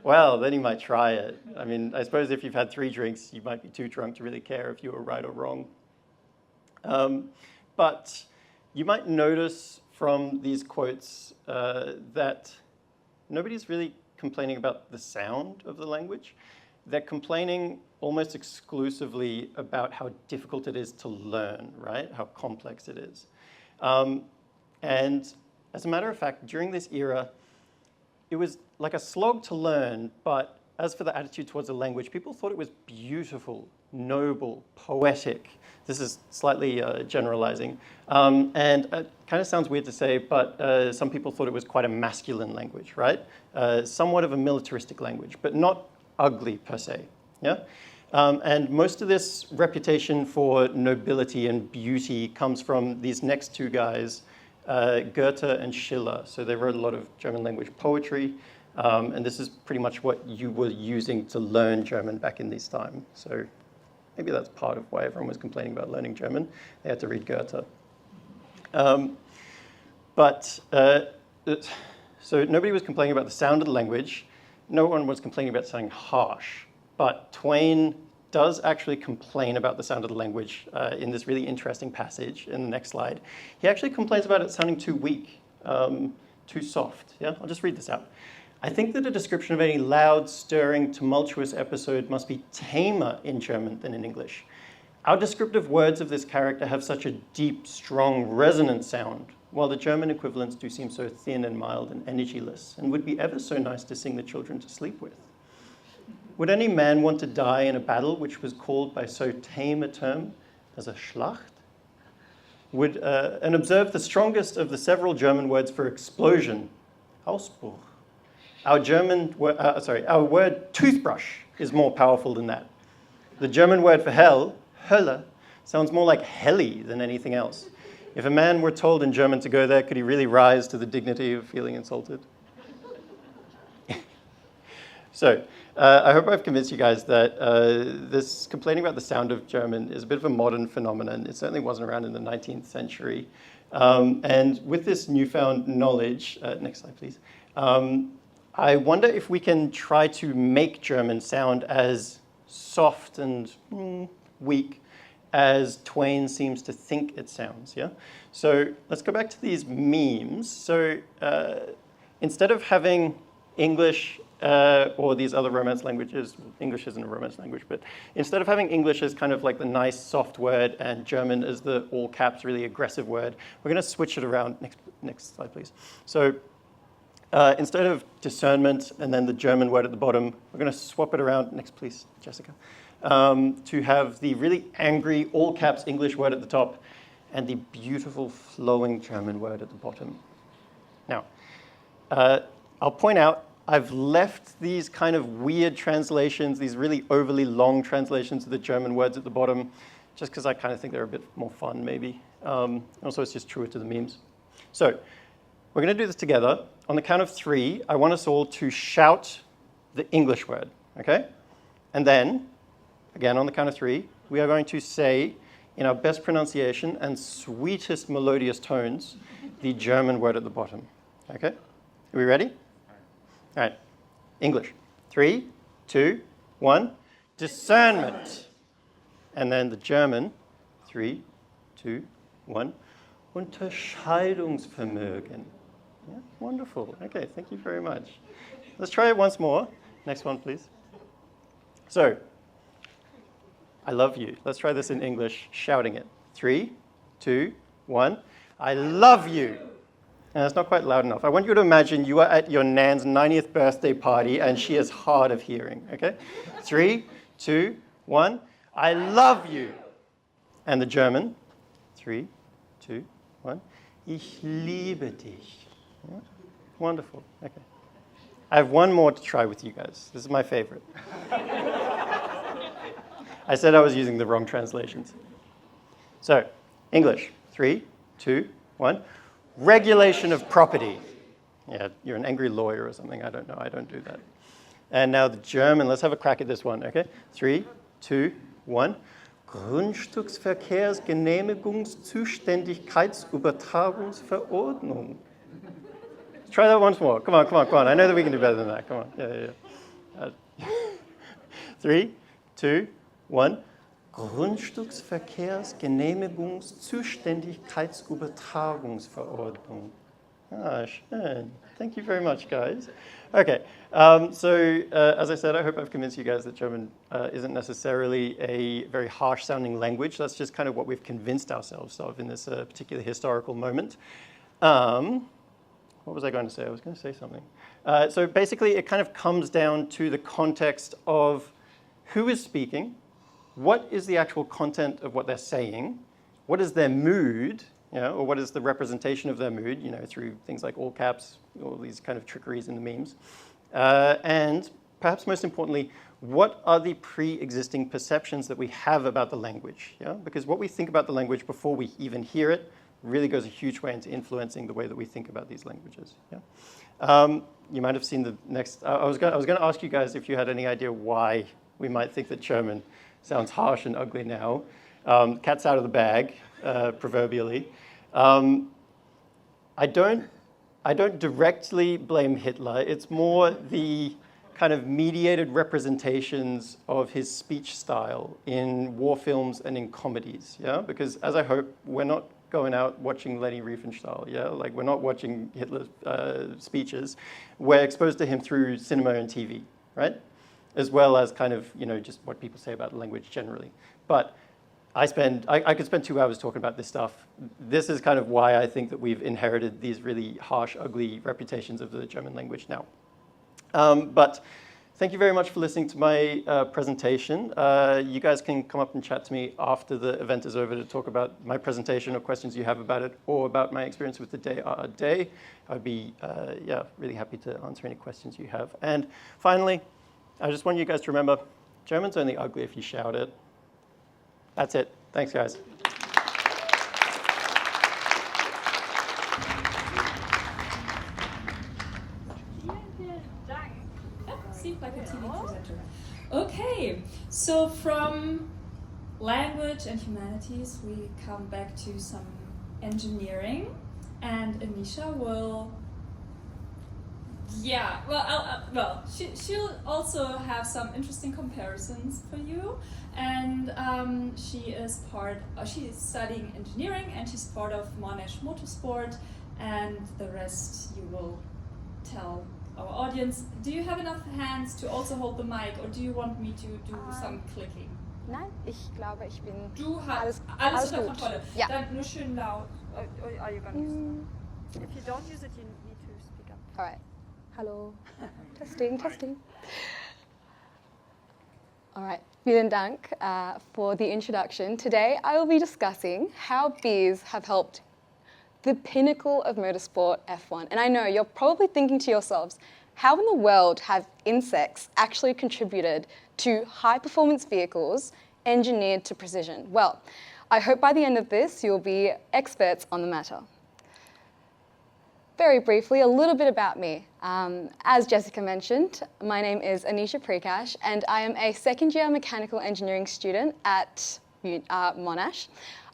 H: well, then he might try it. I mean, I suppose if you've had 3 drinks, you might be too drunk to really care if you were right or wrong. But you might notice from these quotes that nobody's really complaining about the sound of the language. They're complaining almost exclusively about how difficult it is to learn, right? How complex it is. And as a matter of fact, during this era, it was like a slog to learn, but as for the attitude towards the language, people thought it was beautiful, noble, poetic. This is slightly generalizing. And it kind of sounds weird to say, but some people thought it was quite a masculine language, right? Somewhat of a militaristic language, but not ugly per se, yeah? And most of this reputation for nobility and beauty comes from these next two guys, Goethe and Schiller. So they wrote a lot of German language poetry, and this is pretty much what you were using to learn German back in this time. So maybe that's part of why everyone was complaining about learning German. They had to read Goethe. So nobody was complaining about the sound of the language. No one was complaining about sounding harsh. But Twain does actually complain about the sound of the language in this really interesting passage in the next slide. He actually complains about it sounding too weak, too soft. Yeah, I'll just read this out. I think that a description of any loud, stirring, tumultuous episode must be tamer in German than in English. Our descriptive words of this character have such a deep, strong, resonant sound, while the German equivalents do seem so thin and mild and energyless, and would be ever so nice to sing the children to sleep with. Would any man want to die in a battle which was called by so tame a term as a Schlacht? And observe the strongest of the several German words for explosion, Ausbruch. Our word toothbrush is more powerful than that. The German word for hell, Hölle, sounds more like helly than anything else. If a man were told in German to go there, could he really rise to the dignity of feeling insulted? So, I hope I've convinced you guys that this complaining about the sound of German is a bit of a modern phenomenon. It certainly wasn't around in the 19th century. And with this newfound knowledge, next slide please, I wonder if we can try to make German sound as soft and weak as Twain seems to think it sounds, yeah? So let's go back to these memes. So instead of having English or these other Romance languages, English isn't a Romance language, but instead of having English as kind of like the nice soft word and German as the all caps really aggressive word, we're gonna switch it around. Next slide, please. So instead of discernment and then the German word at the bottom, we're gonna swap it around, next please, Jessica, to have the really angry all caps English word at the top and the beautiful flowing German word at the bottom. Now, I'll point out I've left these kind of weird translations, these really overly long translations of the German words at the bottom, just because I kind of think they're a bit more fun, maybe. Also, it's just truer to the memes. So, we're going to do this together. On the count of 3, I want us all to shout the English word, okay? And then, again, on the count of 3, we are going to say, in our best pronunciation and sweetest melodious tones, the German word at the bottom, okay? Are we ready? All right, English. 3, 2, 1. Discernment. And then the German. 3, 2, 1. Unterscheidungsvermögen. Yeah, wonderful. Okay, thank you very much. Let's try it once more. Next one, please. So, I love you. Let's try this in English, shouting it. 3, 2, 1. I love you. And it's not quite loud enough. I want you to imagine you are at your Nan's 90th birthday party and she is hard of hearing, okay? 3, 2, 1. I love you. And the German. 3, 2, 1. Ich liebe dich. Yeah? Wonderful. Okay. I have one more to try with you guys. This is my favorite. I said I was using the wrong translations. So, English. 3, 2, 1. Regulation of property. Yeah, you're an angry lawyer or something. I don't know. I don't do that. And now the German. Let's have a crack at this one, okay? 3, 2, 1. Grundstücksverkehrsgenehmigungszuständigkeitsübertragungsverordnung. Try that once more. Come on, come on, come on. I know that we can do better than that. Come on. Yeah. 3, 2, 1. Grundstücksverkehrsgenehmigungszuständigkeitsübertragungsverordnung. Ah, schön. Thank you very much, guys. Okay, as I said, I hope I've convinced you guys that German isn't necessarily a very harsh-sounding language. That's just kind of what we've convinced ourselves of in this particular historical moment. What was I going to say? I was going to say something. So basically, it kind of comes down to the context of who is speaking, what is the actual content of what they're saying, what is their mood, or what is the representation of their mood, through things like all caps, all these kind of trickeries in the memes. And perhaps most importantly, what are the pre-existing perceptions that we have about the language? Because what we think about the language before we even hear it really goes a huge way into influencing the way that we think about these languages. You might have seen the next. I was going to ask you guys if you had any idea why we might think that German sounds harsh and ugly now. Cat's out of the bag, proverbially. I don't directly blame Hitler. It's more the kind of mediated representations of his speech style in war films and in comedies. Because as I hope, we're not going out watching Leni Riefenstahl, like we're not watching Hitler's speeches. We're exposed to him through cinema and TV, right? As well as kind of, just what people say about language generally. But I could spend 2 hours talking about this stuff. This is kind of why I think that we've inherited these really harsh, ugly reputations of the German language now. But thank you very much for listening to my presentation. You guys can come up and chat to me after the event is over to talk about my presentation or questions you have about it, or about my experience with the DAAD. I'd be really happy to answer any questions you have. And finally, I just want you guys to remember, German's only ugly if you shout it. That's it. Thanks, guys.
F: Seems like a TV presenter. Okay, so from language and humanities, we come back to some engineering, and Anesshae will. Yeah, she'll also have some interesting comparisons for you, and she's studying engineering, and she's part of Monash Motorsport, and the rest you will tell our audience. Do you have enough hands to also hold the mic, or do you want me to do some clicking?
I: Nein, ich glaube, ich bin
F: Du hast alles unter Kontrolle. Ja. Dann nur schön laut. Are you gonna use it? If you don't use it, you need to speak up.
I: All right. Hello. Testing. All right. Vielen Dank for the introduction. Today I will be discussing how bees have helped the pinnacle of motorsport, F1. And I know you're probably thinking to yourselves, how in the world have insects actually contributed to high-performance vehicles engineered to precision? Well, I hope by the end of this you'll be experts on the matter. Very briefly, a little bit about me. As Jessica mentioned, my name is Anesshae Prekkash, and I am a second-year mechanical engineering student at Monash.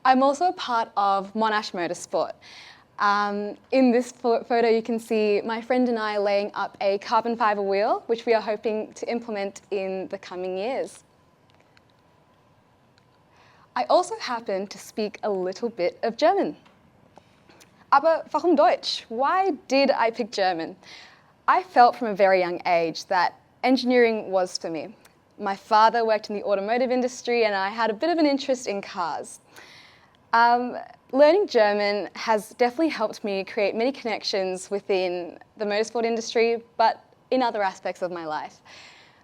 I: I'm also a part of Monash Motorsport. In this photo, you can see my friend and I laying up a carbon fibre wheel, which we are hoping to implement in the coming years. I also happen to speak a little bit of German. Aber warum Deutsch? Why did I pick German? I felt from a very young age that engineering was for me. My father worked in the automotive industry, and I had a bit of an interest in cars. Learning German has definitely helped me create many connections within the motorsport industry, but in other aspects of my life.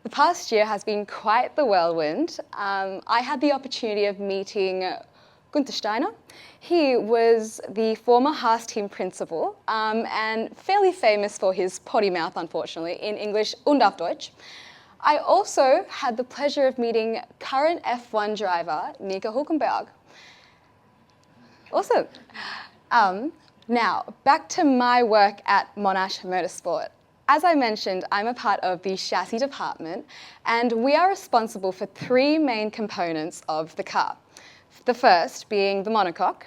I: The past year has been quite the whirlwind. I had the opportunity of meeting Günther Steiner. He was the former Haas team principal and fairly famous for his potty mouth, unfortunately, in English und auf Deutsch. I also had the pleasure of meeting current F1 driver Nico Hülkenberg. Awesome. Now, back to my work at Monash Motorsport. As I mentioned, I'm a part of the chassis department, and we are responsible for 3 main components of the car. The first being the monocoque,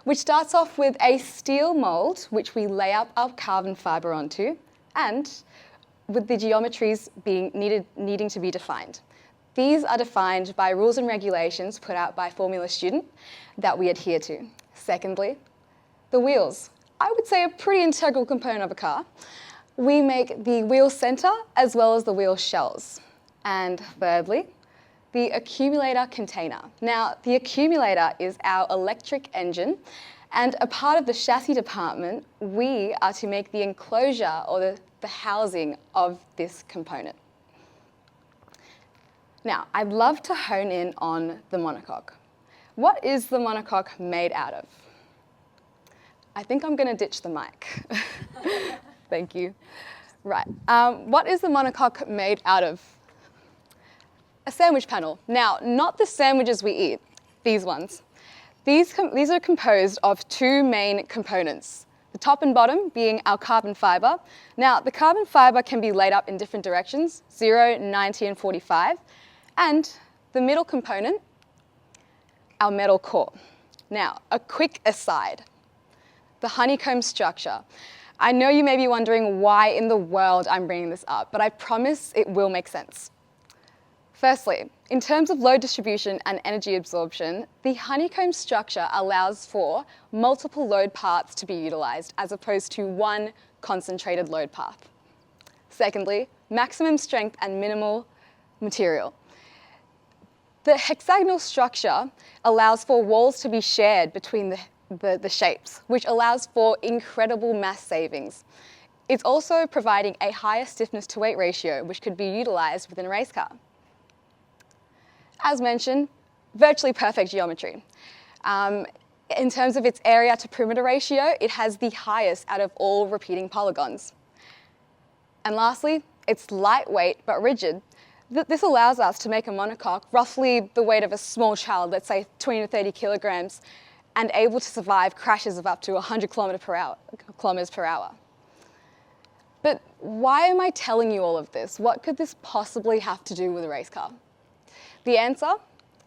I: which starts off with a steel mould, which we lay up our carbon fibre onto, and with the geometries needing to be defined. These are defined by rules and regulations put out by Formula Student that we adhere to. Secondly, the wheels. I would say a pretty integral component of a car. We make the wheel centre as well as the wheel shells. And thirdly, the accumulator container. Now, the accumulator is our electric engine, and a part of the chassis department, we are to make the enclosure or the the housing of this component. Now, I'd love to hone in on the monocoque. What is the monocoque made out of? I think I'm going to ditch the mic. Thank you. Right. What is the monocoque made out of? A sandwich panel. Now, not the sandwiches we eat, these ones. These are composed of two main components, the top and bottom being our carbon fibre. Now, the carbon fibre can be laid up in different directions, 0, 90 and 45, and the middle component, our metal core. Now, a quick aside, the honeycomb structure. I know you may be wondering why in the world I'm bringing this up, but I promise it will make sense. Firstly, in terms of load distribution and energy absorption, the honeycomb structure allows for multiple load paths to be utilised as opposed to one concentrated load path. Secondly, maximum strength and minimal material. The hexagonal structure allows for walls to be shared between the shapes, which allows for incredible mass savings. It's also providing a higher stiffness to weight ratio, which could be utilised within a race car. As mentioned, virtually perfect geometry. In terms of its area to perimeter ratio, it has the highest out of all repeating polygons. And lastly, it's lightweight but rigid. This allows us to make a monocoque roughly the weight of a small child, let's say 20 to 30 kilograms, and able to survive crashes of up to 100 kilometers per hour. But why am I telling you all of this? What could this possibly have to do with a race car? The answer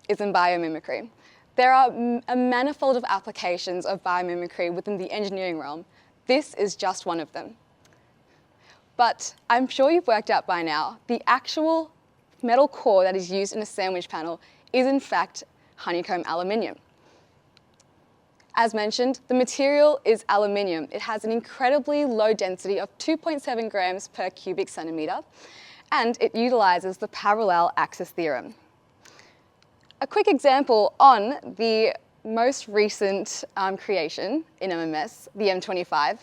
I: is in biomimicry. There are a manifold of applications of biomimicry within the engineering realm. This is just one of them. But I'm sure you've worked out by now, the actual metal core that is used in a sandwich panel is in fact honeycomb aluminium. As mentioned, the material is aluminium. It has an incredibly low density of 2.7 grams per cubic centimetre, and it utilises the parallel axis theorem. A quick example on the most recent creation in MMS, the M25.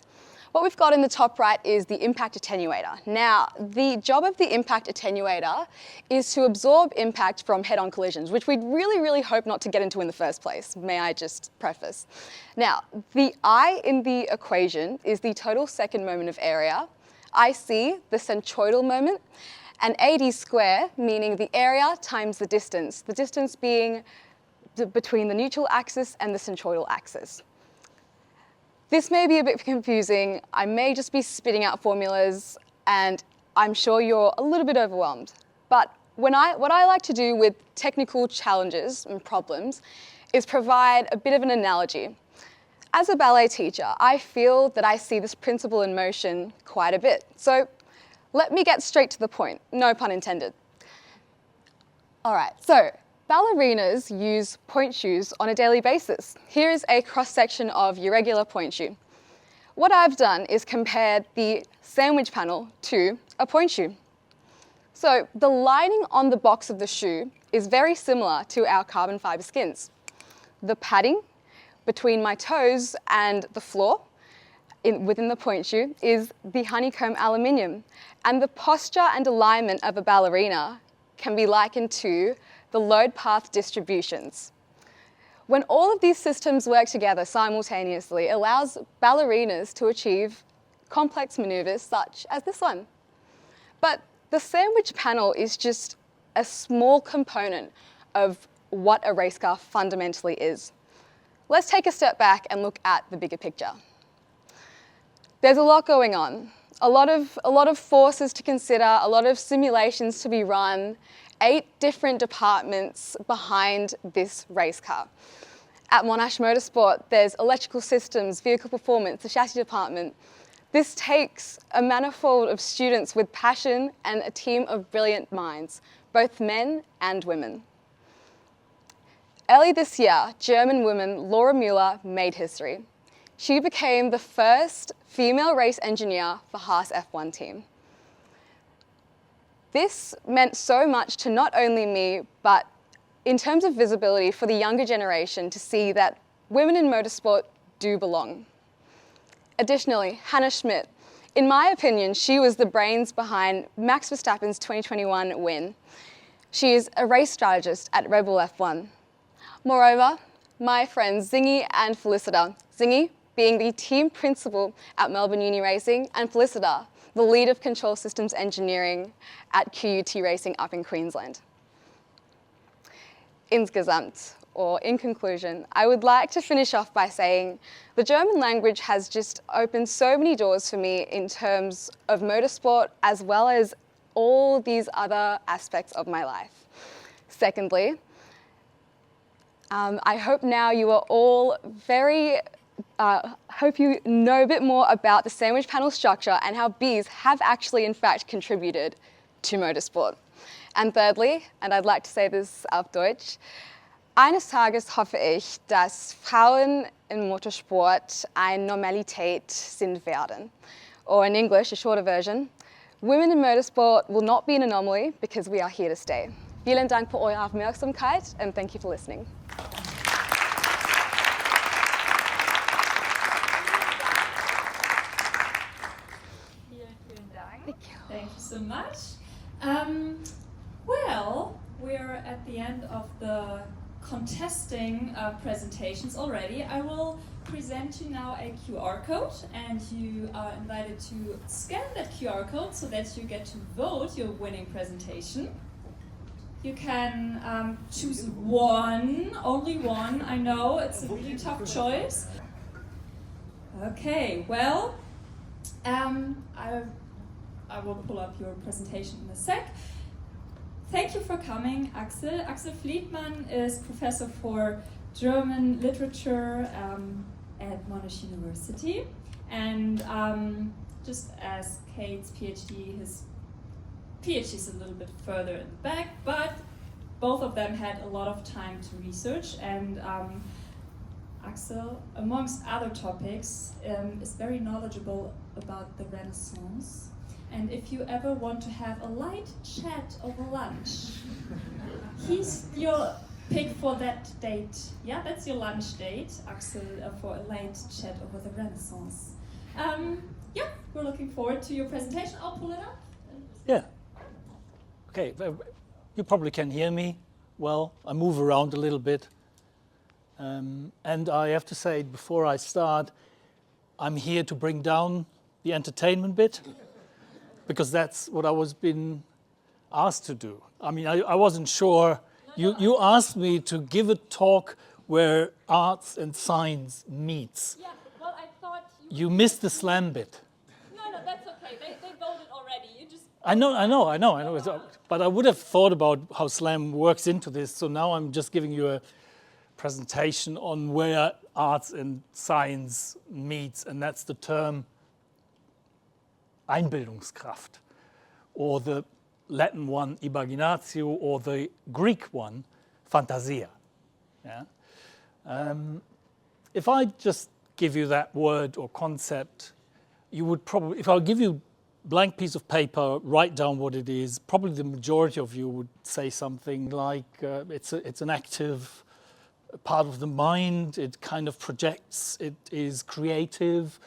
I: What we've got in the top right is the impact attenuator. Now, the job of the impact attenuator is to absorb impact from head-on collisions, which we'd really, really hope not to get into in the first place, may I just preface. Now, the I in the equation is the total second moment of area, IC, the centroidal moment, and AD square, meaning the area times the distance being between the neutral axis and the centroidal axis. This may be a bit confusing. I may just be spitting out formulas, and I'm sure you're a little bit overwhelmed. But what I like to do with technical challenges and problems is provide a bit of an analogy. As a ballet teacher, I feel that I see this principle in motion quite a bit. So let me get straight to the point, no pun intended. All right, so ballerinas use point shoes on a daily basis. Here is a cross-section of your regular point shoe. What I've done is compared the sandwich panel to a point shoe. So the lining on the box of the shoe is very similar to our carbon fibre skins. The padding between my toes and the floor within the point shoe is the honeycomb aluminium, and the posture and alignment of a ballerina can be likened to the load path distributions. When all of these systems work together simultaneously, it allows ballerinas to achieve complex maneuvers such as this one. But the sandwich panel is just a small component of what a race car fundamentally is. Let's take a step back and look at the bigger picture. There's a lot going on, a lot of forces to consider, a lot of simulations to be run, 8 different departments behind this race car. At Monash Motorsport, there's electrical systems, vehicle performance, the chassis department. This takes a manifold of students with passion and a team of brilliant minds, both men and women. Early this year, German woman Laura Müller made history. She became the first female race engineer for Haas F1 team. This meant so much to not only me, but in terms of visibility for the younger generation to see that women in motorsport do belong. Additionally, Hannah Schmidt In my opinion, she was the brains behind Max Verstappen's 2021 win. She is a race strategist at Red Bull F1. Moreover, my friends Zingy and Felicita, Zingy being the team principal at Melbourne Uni Racing, and Felicita, the lead of control systems engineering at QUT Racing up in Queensland. Insgesamt, or in conclusion, I would like to finish off by saying the German language has just opened so many doors for me in terms of motorsport as well as all these other aspects of my life. Secondly, I hope now you are all hope you know a bit more about the sandwich panel structure and how bees have actually in fact contributed to motorsport. And thirdly, and I'd like to say this auf Deutsch, eines Tages hoffe ich, dass Frauen im Motorsport eine Normalität sind werden. Or in English, a shorter version, women in motorsport will not be an anomaly because we are here to stay. Vielen Dank für eure Aufmerksamkeit and thank you for listening.
F: Thank you so much. Well, we're at the end of the contesting presentations already. I will present you now a QR code, and you are invited to scan that QR code so that you get to vote your winning presentation. You can choose one, only one. I know it's a really tough choice. Okay, well, I will pull up your presentation in a sec. Thank you for coming, Axel. Axel Fliethmann is professor for German literature at Monash University. And just as Kate's PhD, his PhD is a little bit further in the back, but both of them had a lot of time to research. And Axel, amongst other topics, is very knowledgeable about the Renaissance. And if you ever want to have a light chat over lunch, he's your pick for that date. Yeah, that's your lunch date, Axel, for a late chat over the Renaissance. Yeah, we're looking forward to your presentation. I'll pull it up.
K: Yeah. Okay, you probably can hear me well. I move around a little bit. And I have to say, before I start, I'm here to bring down the entertainment bit, because that's what I was been asked to do. I mean, I wasn't sure. You asked me to give a talk where arts and science meets.
F: Yeah, well, I thought
K: you missed the slam bit.
F: No, that's okay. They voted already. You just.
K: I know. But I would have thought about how slam works into this. So now I'm just giving you a presentation on where arts and science meets, and that's the term Einbildungskraft, or the Latin one, Imaginatio, or the Greek one, Fantasia. Yeah? If I just give you that word or concept, you would probably, if I give you a blank piece of paper, write down what it is, probably the majority of you would say something like it's an active part of the mind, it kind of projects, it is creative,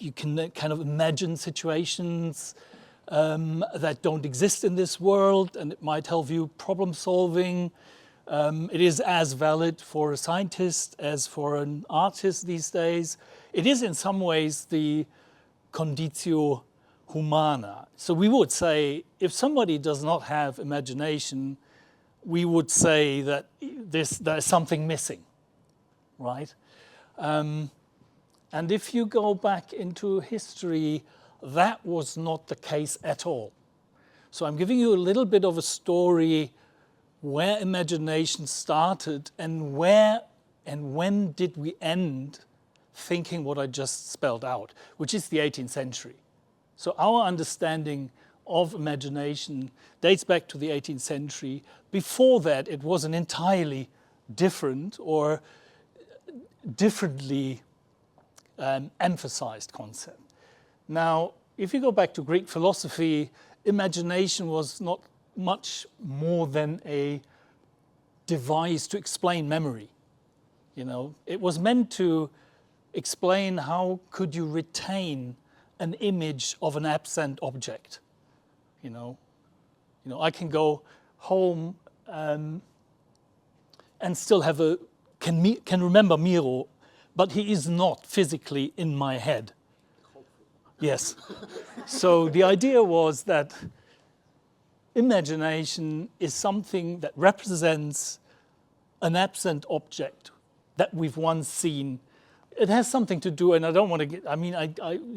K: you can kind of imagine situations that don't exist in this world, and it might help you problem solving. It is as valid for a scientist as for an artist these days. It is in some ways the conditio humana. So we would say if somebody does not have imagination, we would say that there's something missing, right? And if you go back into history, that was not the case at all. So I'm giving you a little bit of a story where imagination started and where and when did we end thinking what I just spelled out, which is the 18th century. So our understanding of imagination dates back to the 18th century. Before that, it was an entirely different or differently emphasized concept. Now, if you go back to Greek philosophy, imagination was not much more than a device to explain memory. You know, it was meant to explain how could you retain an image of an absent object. You know, I can go home and still have can remember Miro, but he is not physically in my head. Yes. So the idea was that imagination is something that represents an absent object that we've once seen. It has something to do, and I don't want to get, I mean,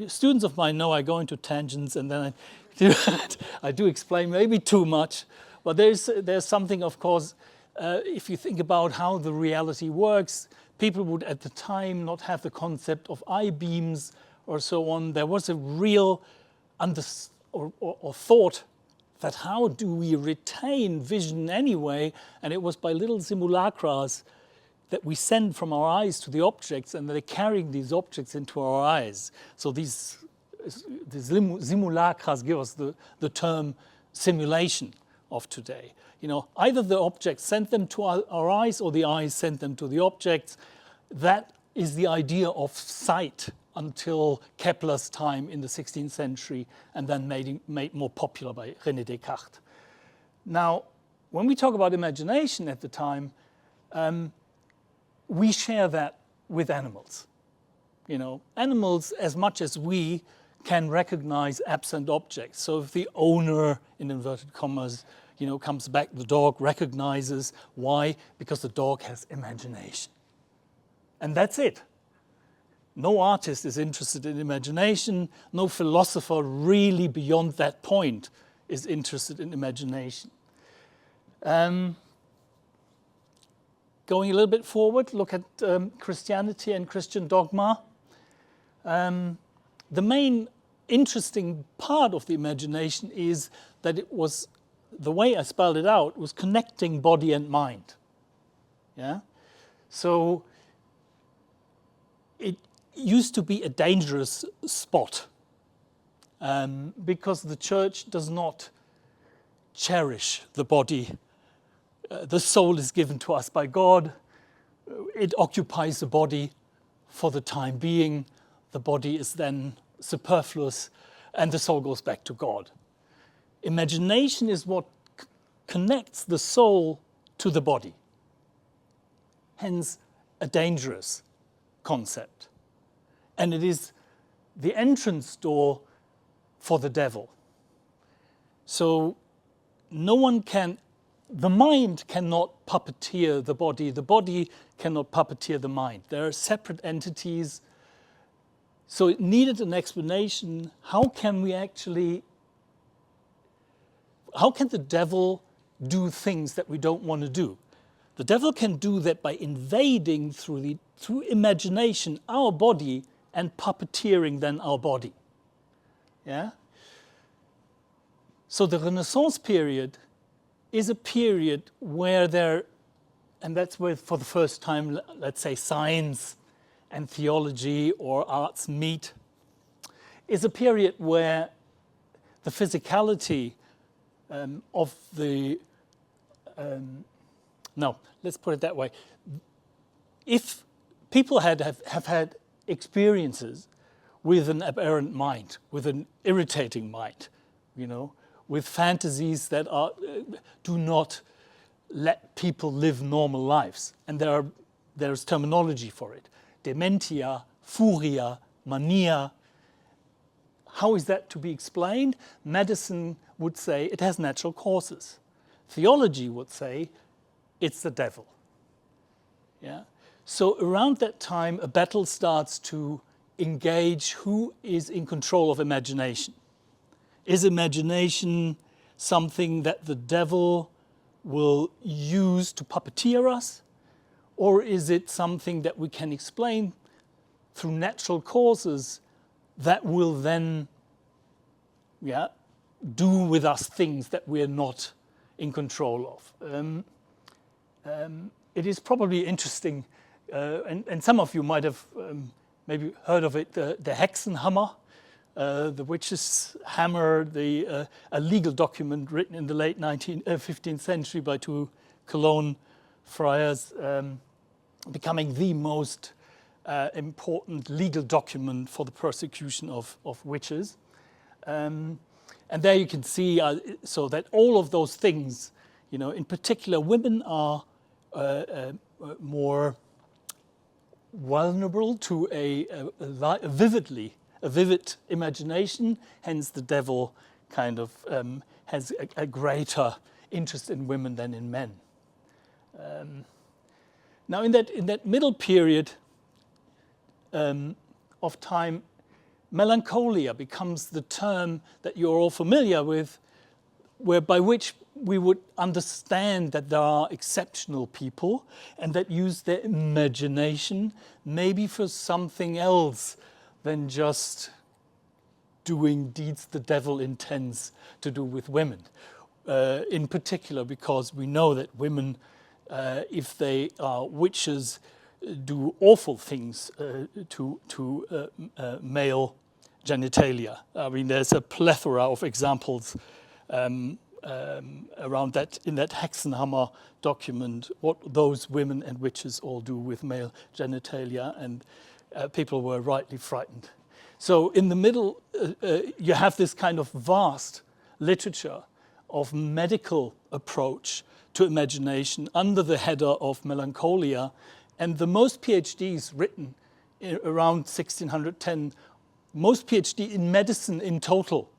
K: students of mine know I go into tangents and then I do explain maybe too much, but there's something, of course, if you think about how the reality works, people would at the time not have the concept of I-beams or so on. There was a real or thought that how do we retain vision anyway? And it was by little simulacras that we send from our eyes to the objects, and they're carrying these objects into our eyes. So these simulacras give us the term simulation of today. You know, either the objects sent them to our eyes or the eyes sent them to the objects. That is the idea of sight until Kepler's time in the 16th century, and then made more popular by René Descartes. Now, when we talk about imagination at the time, we share that with animals. You know, animals, as much as we, can recognize absent objects. So if the owner, in inverted commas, you know, comes back, the dog recognizes. Why? Because the dog has imagination. And that's it. No artist is interested in imagination. No philosopher really beyond that point is interested in imagination. Going a little bit forward, look at Christianity and Christian dogma. The main interesting part of the imagination is that it was, the way I spelled it out, was connecting body and mind. Yeah? So it used to be a dangerous spot because the church does not cherish the body. The soul is given to us by God. It occupies the body for the time being. The body is then superfluous and the soul goes back to God. Imagination is what connects the soul to the body. Hence, a dangerous concept. And it is the entrance door for the devil. So no one can, the mind cannot puppeteer the body cannot puppeteer the mind. They are separate entities. So it needed an explanation. How can the devil do things that we don't want to do? The devil can do that by invading through imagination our body and puppeteering then our body. Yeah? So the Renaissance period is a period where and that's where for the first time, let's say, science and theology or arts meet, is a period where the physicality of the, no, let's put it that way. If people have had experiences with an aberrant mind, with an irritating mind, you know, with fantasies that do not let people live normal lives. And there's terminology for it. Dementia, furia, mania. How is that to be explained? Medicine would say it has natural causes. Theology would say it's the devil. Yeah? So around that time, a battle starts to engage who is in control of imagination. Is imagination something that the devil will use to puppeteer us? Or is it something that we can explain through natural causes that will then do with us things that we're not in control of? It is probably interesting, and some of you might have maybe heard of it, the Hexenhammer, the witch's hammer, a legal document written in the late 15th century by two Cologne friars, becoming the most important legal document for the persecution of witches. And there you can see so that all of those things, you know, in particular, women are more vulnerable to a vivid imagination. Hence, the devil kind of has a greater interest in women than in men. Now, in that middle period of time, melancholia becomes the term that you're all familiar with, by which we would understand that there are exceptional people and that use their imagination maybe for something else than just doing deeds the devil intends to do with women. In particular, because we know that women, if they are witches, do awful things to male genitalia. I mean, there's a plethora of examples around that in that Hexenhammer document, what those women and witches all do with male genitalia, and people were rightly frightened. So in the middle, you have this kind of vast literature of medical approach to imagination under the header of melancholia, and the most PhDs written around 1610, most PhD in medicine in total.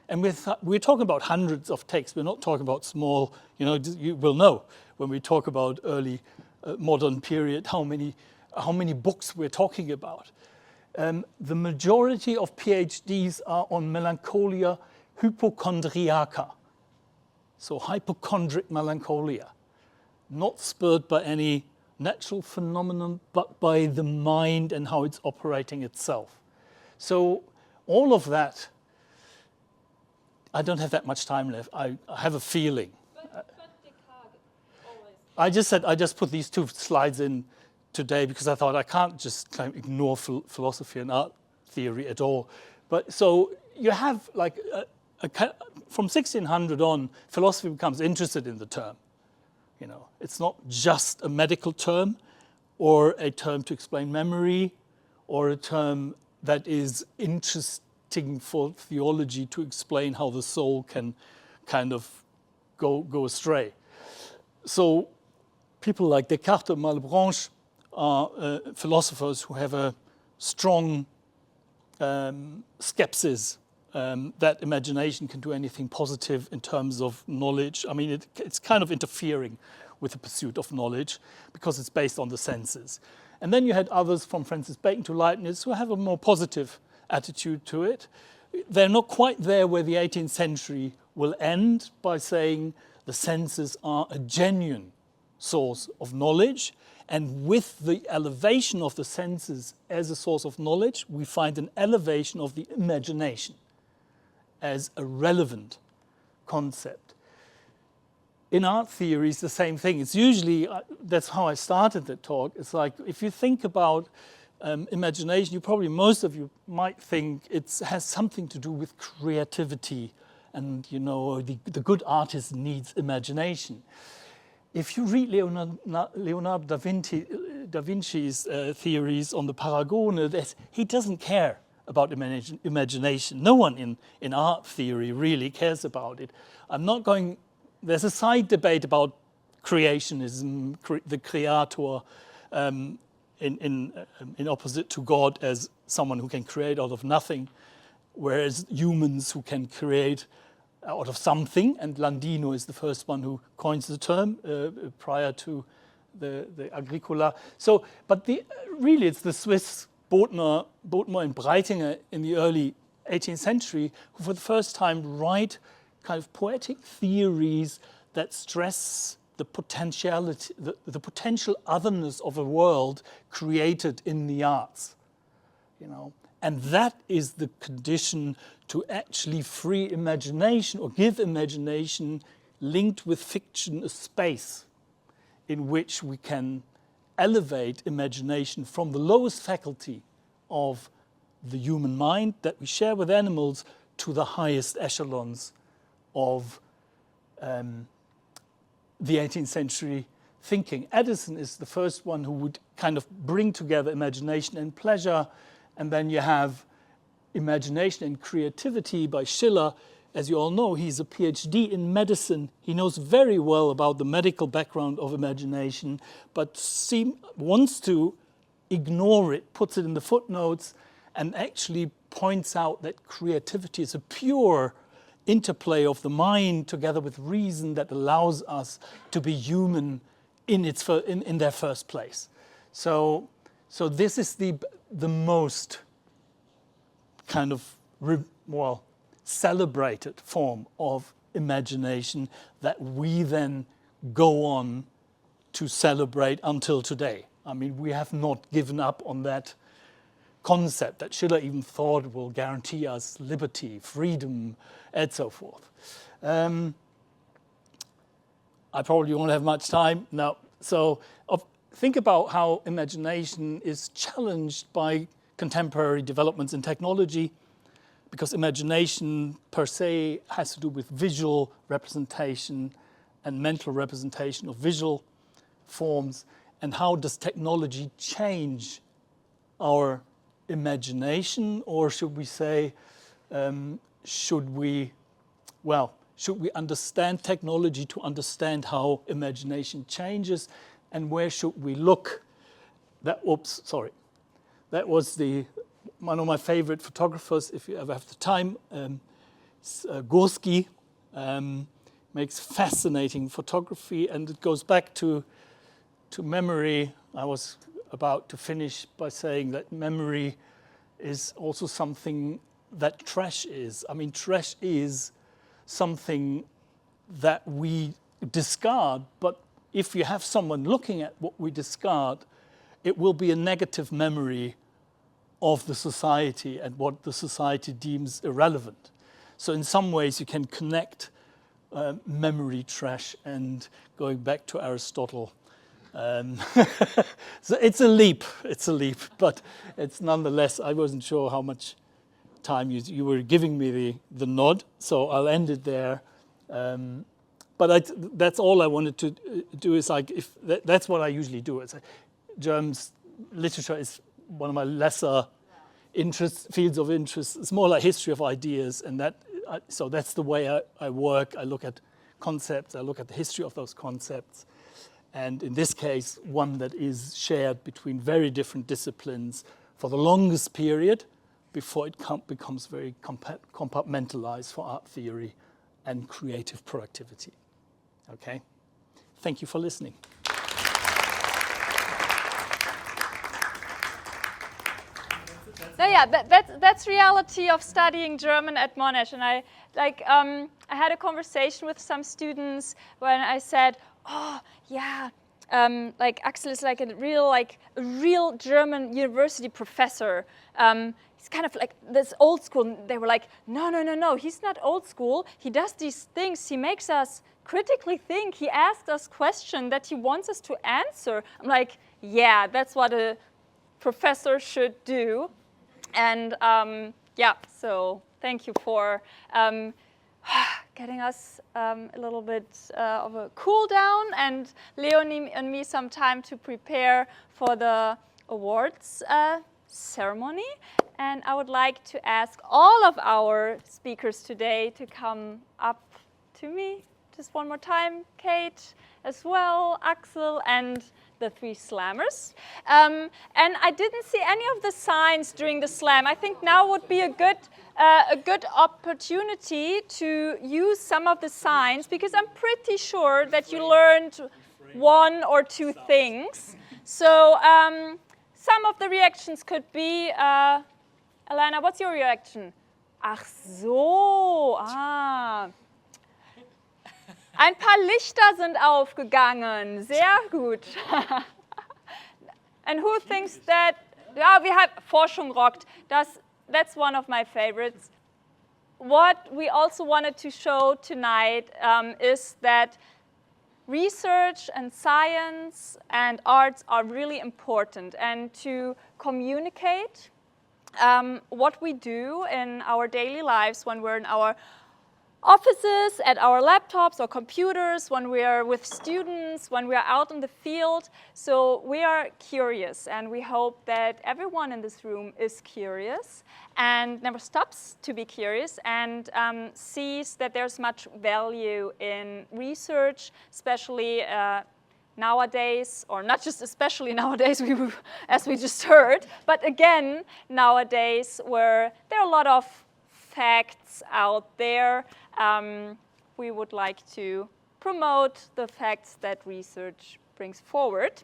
K: And we're talking about hundreds of texts. We're not talking about small, you know, you will know when we talk about early modern period how many books we're talking about. The majority of PhDs are on melancholia hypochondriaca, so hypochondric melancholia, not spurred by any natural phenomenon, but by the mind and how it's operating itself. So all of that, I don't have that much time left. I have a feeling.
F: But Descartes always...
K: I just put these two slides in today because I thought I can't just kind of ignore philosophy and art theory at all. But so you have like from 1600 on, philosophy becomes interested in the term. You know, it's not just a medical term or a term to explain memory or a term that is interesting for theology to explain how the soul can kind of go astray. So people like Descartes and Malebranche are philosophers who have a strong skepsis that imagination can do anything positive in terms of knowledge. I mean, it's kind of interfering with the pursuit of knowledge because it's based on the senses. And then you had others from Francis Bacon to Leibniz who have a more positive attitude to it. They're not quite there where the 18th century will end by saying the senses are a genuine source of knowledge. And with the elevation of the senses as a source of knowledge, we find an elevation of the imagination as a relevant concept. In art theory, it's the same thing. It's usually, that's how I started the talk. It's like, if you think about imagination, most of you might think it has something to do with creativity. And, you know, the good artist needs imagination. If you read Leonardo da Vinci's theories on the Paragone, he doesn't care about imagination. No one in art theory really cares about it. There's a side debate about creationism, the creator, in opposite to God as someone who can create out of nothing, whereas humans who can create out of something, and Landino is the first one who coins the term prior to the Agricola. So, but really it's the Swiss Bodmer and Breitinger in the early 18th century who for the first time write kind of poetic theories that stress the potentiality, the potential otherness of a world created in the arts, you know. And that is the condition to actually free imagination or give imagination linked with fiction a space in which we can elevate imagination from the lowest faculty of the human mind that we share with animals to the highest echelons of the 18th century thinking. Edison is the first one who would kind of bring together imagination and pleasure, and then you have Imagination and Creativity by Schiller. As you all know, he's a PhD in medicine. He knows very well about the medical background of imagination, but wants to ignore it, puts it in the footnotes, and actually points out that creativity is a pure interplay of the mind together with reason that allows us to be human in their first place. So this is the most kind of celebrated form of imagination that we then go on to celebrate until today. I mean, we have not given up on that concept that Schiller even thought will guarantee us liberty, freedom, and so forth. I probably won't have much time now. So think about how imagination is challenged by contemporary developments in technology, because imagination per se has to do with visual representation and mental representation of visual forms. And how does technology change our imagination? Or should we say, should we understand technology to understand how imagination changes? And where should we look? That was one of my favorite photographers, if you ever have the time, Gursky, makes fascinating photography, and it goes back to memory. I was about to finish by saying that memory is also something that trash is. I mean, trash is something that we discard, but if you have someone looking at what we discard, it will be a negative memory of the society and what the society deems irrelevant. So in some ways you can connect memory trash and going back to Aristotle. So it's a leap, but it's nonetheless, I wasn't sure how much time you were giving me the nod, so I'll end it there. But that's all I wanted to do, is that's what I usually do. It's German literature is one of my lesser fields of interest. It's more like history of ideas, and so that's the way I work. I look at concepts, I look at the history of those concepts, and in this case, one that is shared between very different disciplines for the longest period before it becomes very compartmentalized for art theory and creative productivity. Okay? Thank you for listening.
B: No, yeah, that's reality of studying German at Monash. And I had a conversation with some students when I said, oh yeah, Axel is like a real German university professor. He's kind of like this old school. And they were like, no, he's not old school. He does these things. He makes us critically think. He asks us questions that he wants us to answer. I'm like, yeah, that's what a professor should do. And so thank you for getting us a little bit of a cool down, and Leonie and me some time to prepare for the awards ceremony. And I would like to ask all of our speakers today to come up to me. Just one more time, Kate as well, Axel, and the three slammers. And I didn't see any of the signs during the slam. I think now would be a good opportunity to use some of the signs, because I'm pretty sure that you learned one or two things. So some of the reactions could be, Elena, what's your reaction? Ach so, Ein paar Lichter sind aufgegangen. Sehr gut. And who thinks that, yeah, we have Forschung rockt. That's one of my favorites. What we also wanted to show tonight is that research and science and arts are really important, and to communicate what we do in our daily lives when we're in our offices, at our laptops or computers, when we are with students, when we are out in the field. So we are curious, and we hope that everyone in this room is curious and never stops to be curious, and sees that there's much value in research, especially nowadays, or not just especially nowadays, as we just heard, but again, nowadays, where there are a lot of facts out there. We would like to promote the facts that research brings forward.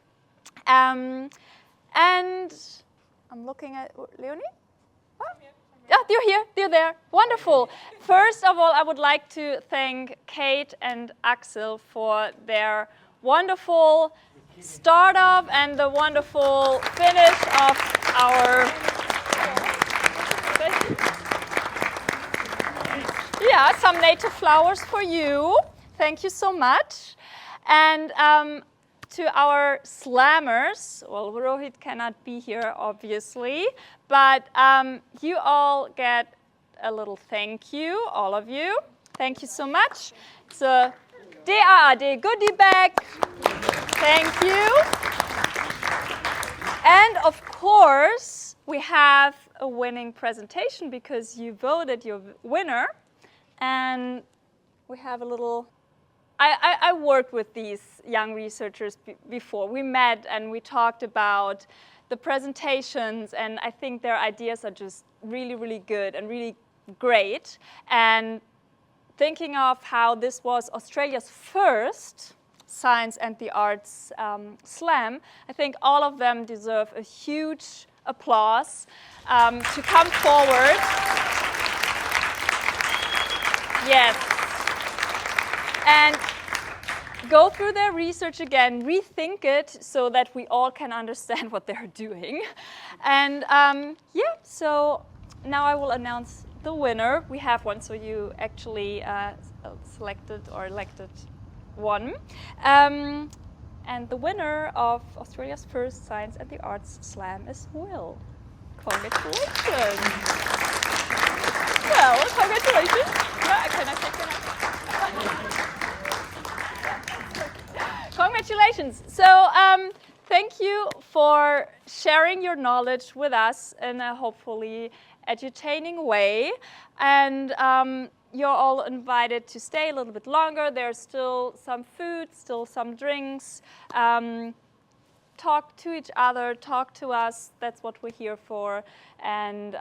B: And I'm looking at Leonie. What? Yeah, you're here, you're there. Wonderful. First of all, I would like to thank Kate and Axel for their wonderful startup and the wonderful finish of our... Yeah, some native flowers for you. Thank you so much. And to our slammers, well, Rohith cannot be here, obviously, but you all get a little thank you, all of you. Thank you so much. It's a DAAD goodie bag. Thank you. And of course, we have a winning presentation because you voted your winner. And we have a little, I worked with these young researchers before. We met and we talked about the presentations, and I think their ideas are just really, really good and really great. And thinking of how this was Australia's first Science and the Arts Slam, I think all of them deserve a huge applause to come forward. Yes. And go through their research again, rethink it so that we all can understand what they're doing. And yeah, so now I will announce the winner. We have one, so you actually selected or elected one. And the winner of Australia's first Science and the Arts Slam is Will. Congratulations. Well, congratulations. Can I take it? Congratulations. So thank you for sharing your knowledge with us in a hopefully edutaining way. And you're all invited to stay a little bit longer. There's still some food, still some drinks. Talk to each other, talk to us. That's what we're here for. And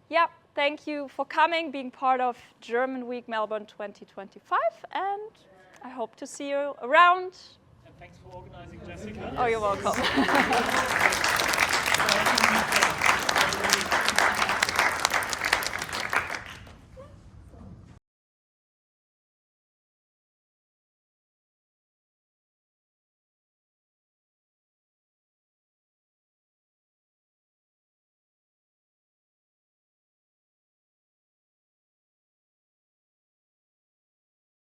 B: yeah, thank you for coming, being part of German Week Melbourne 2025. And I hope to see you around.
K: And thanks for organizing, Jessica.
B: Oh, you're welcome.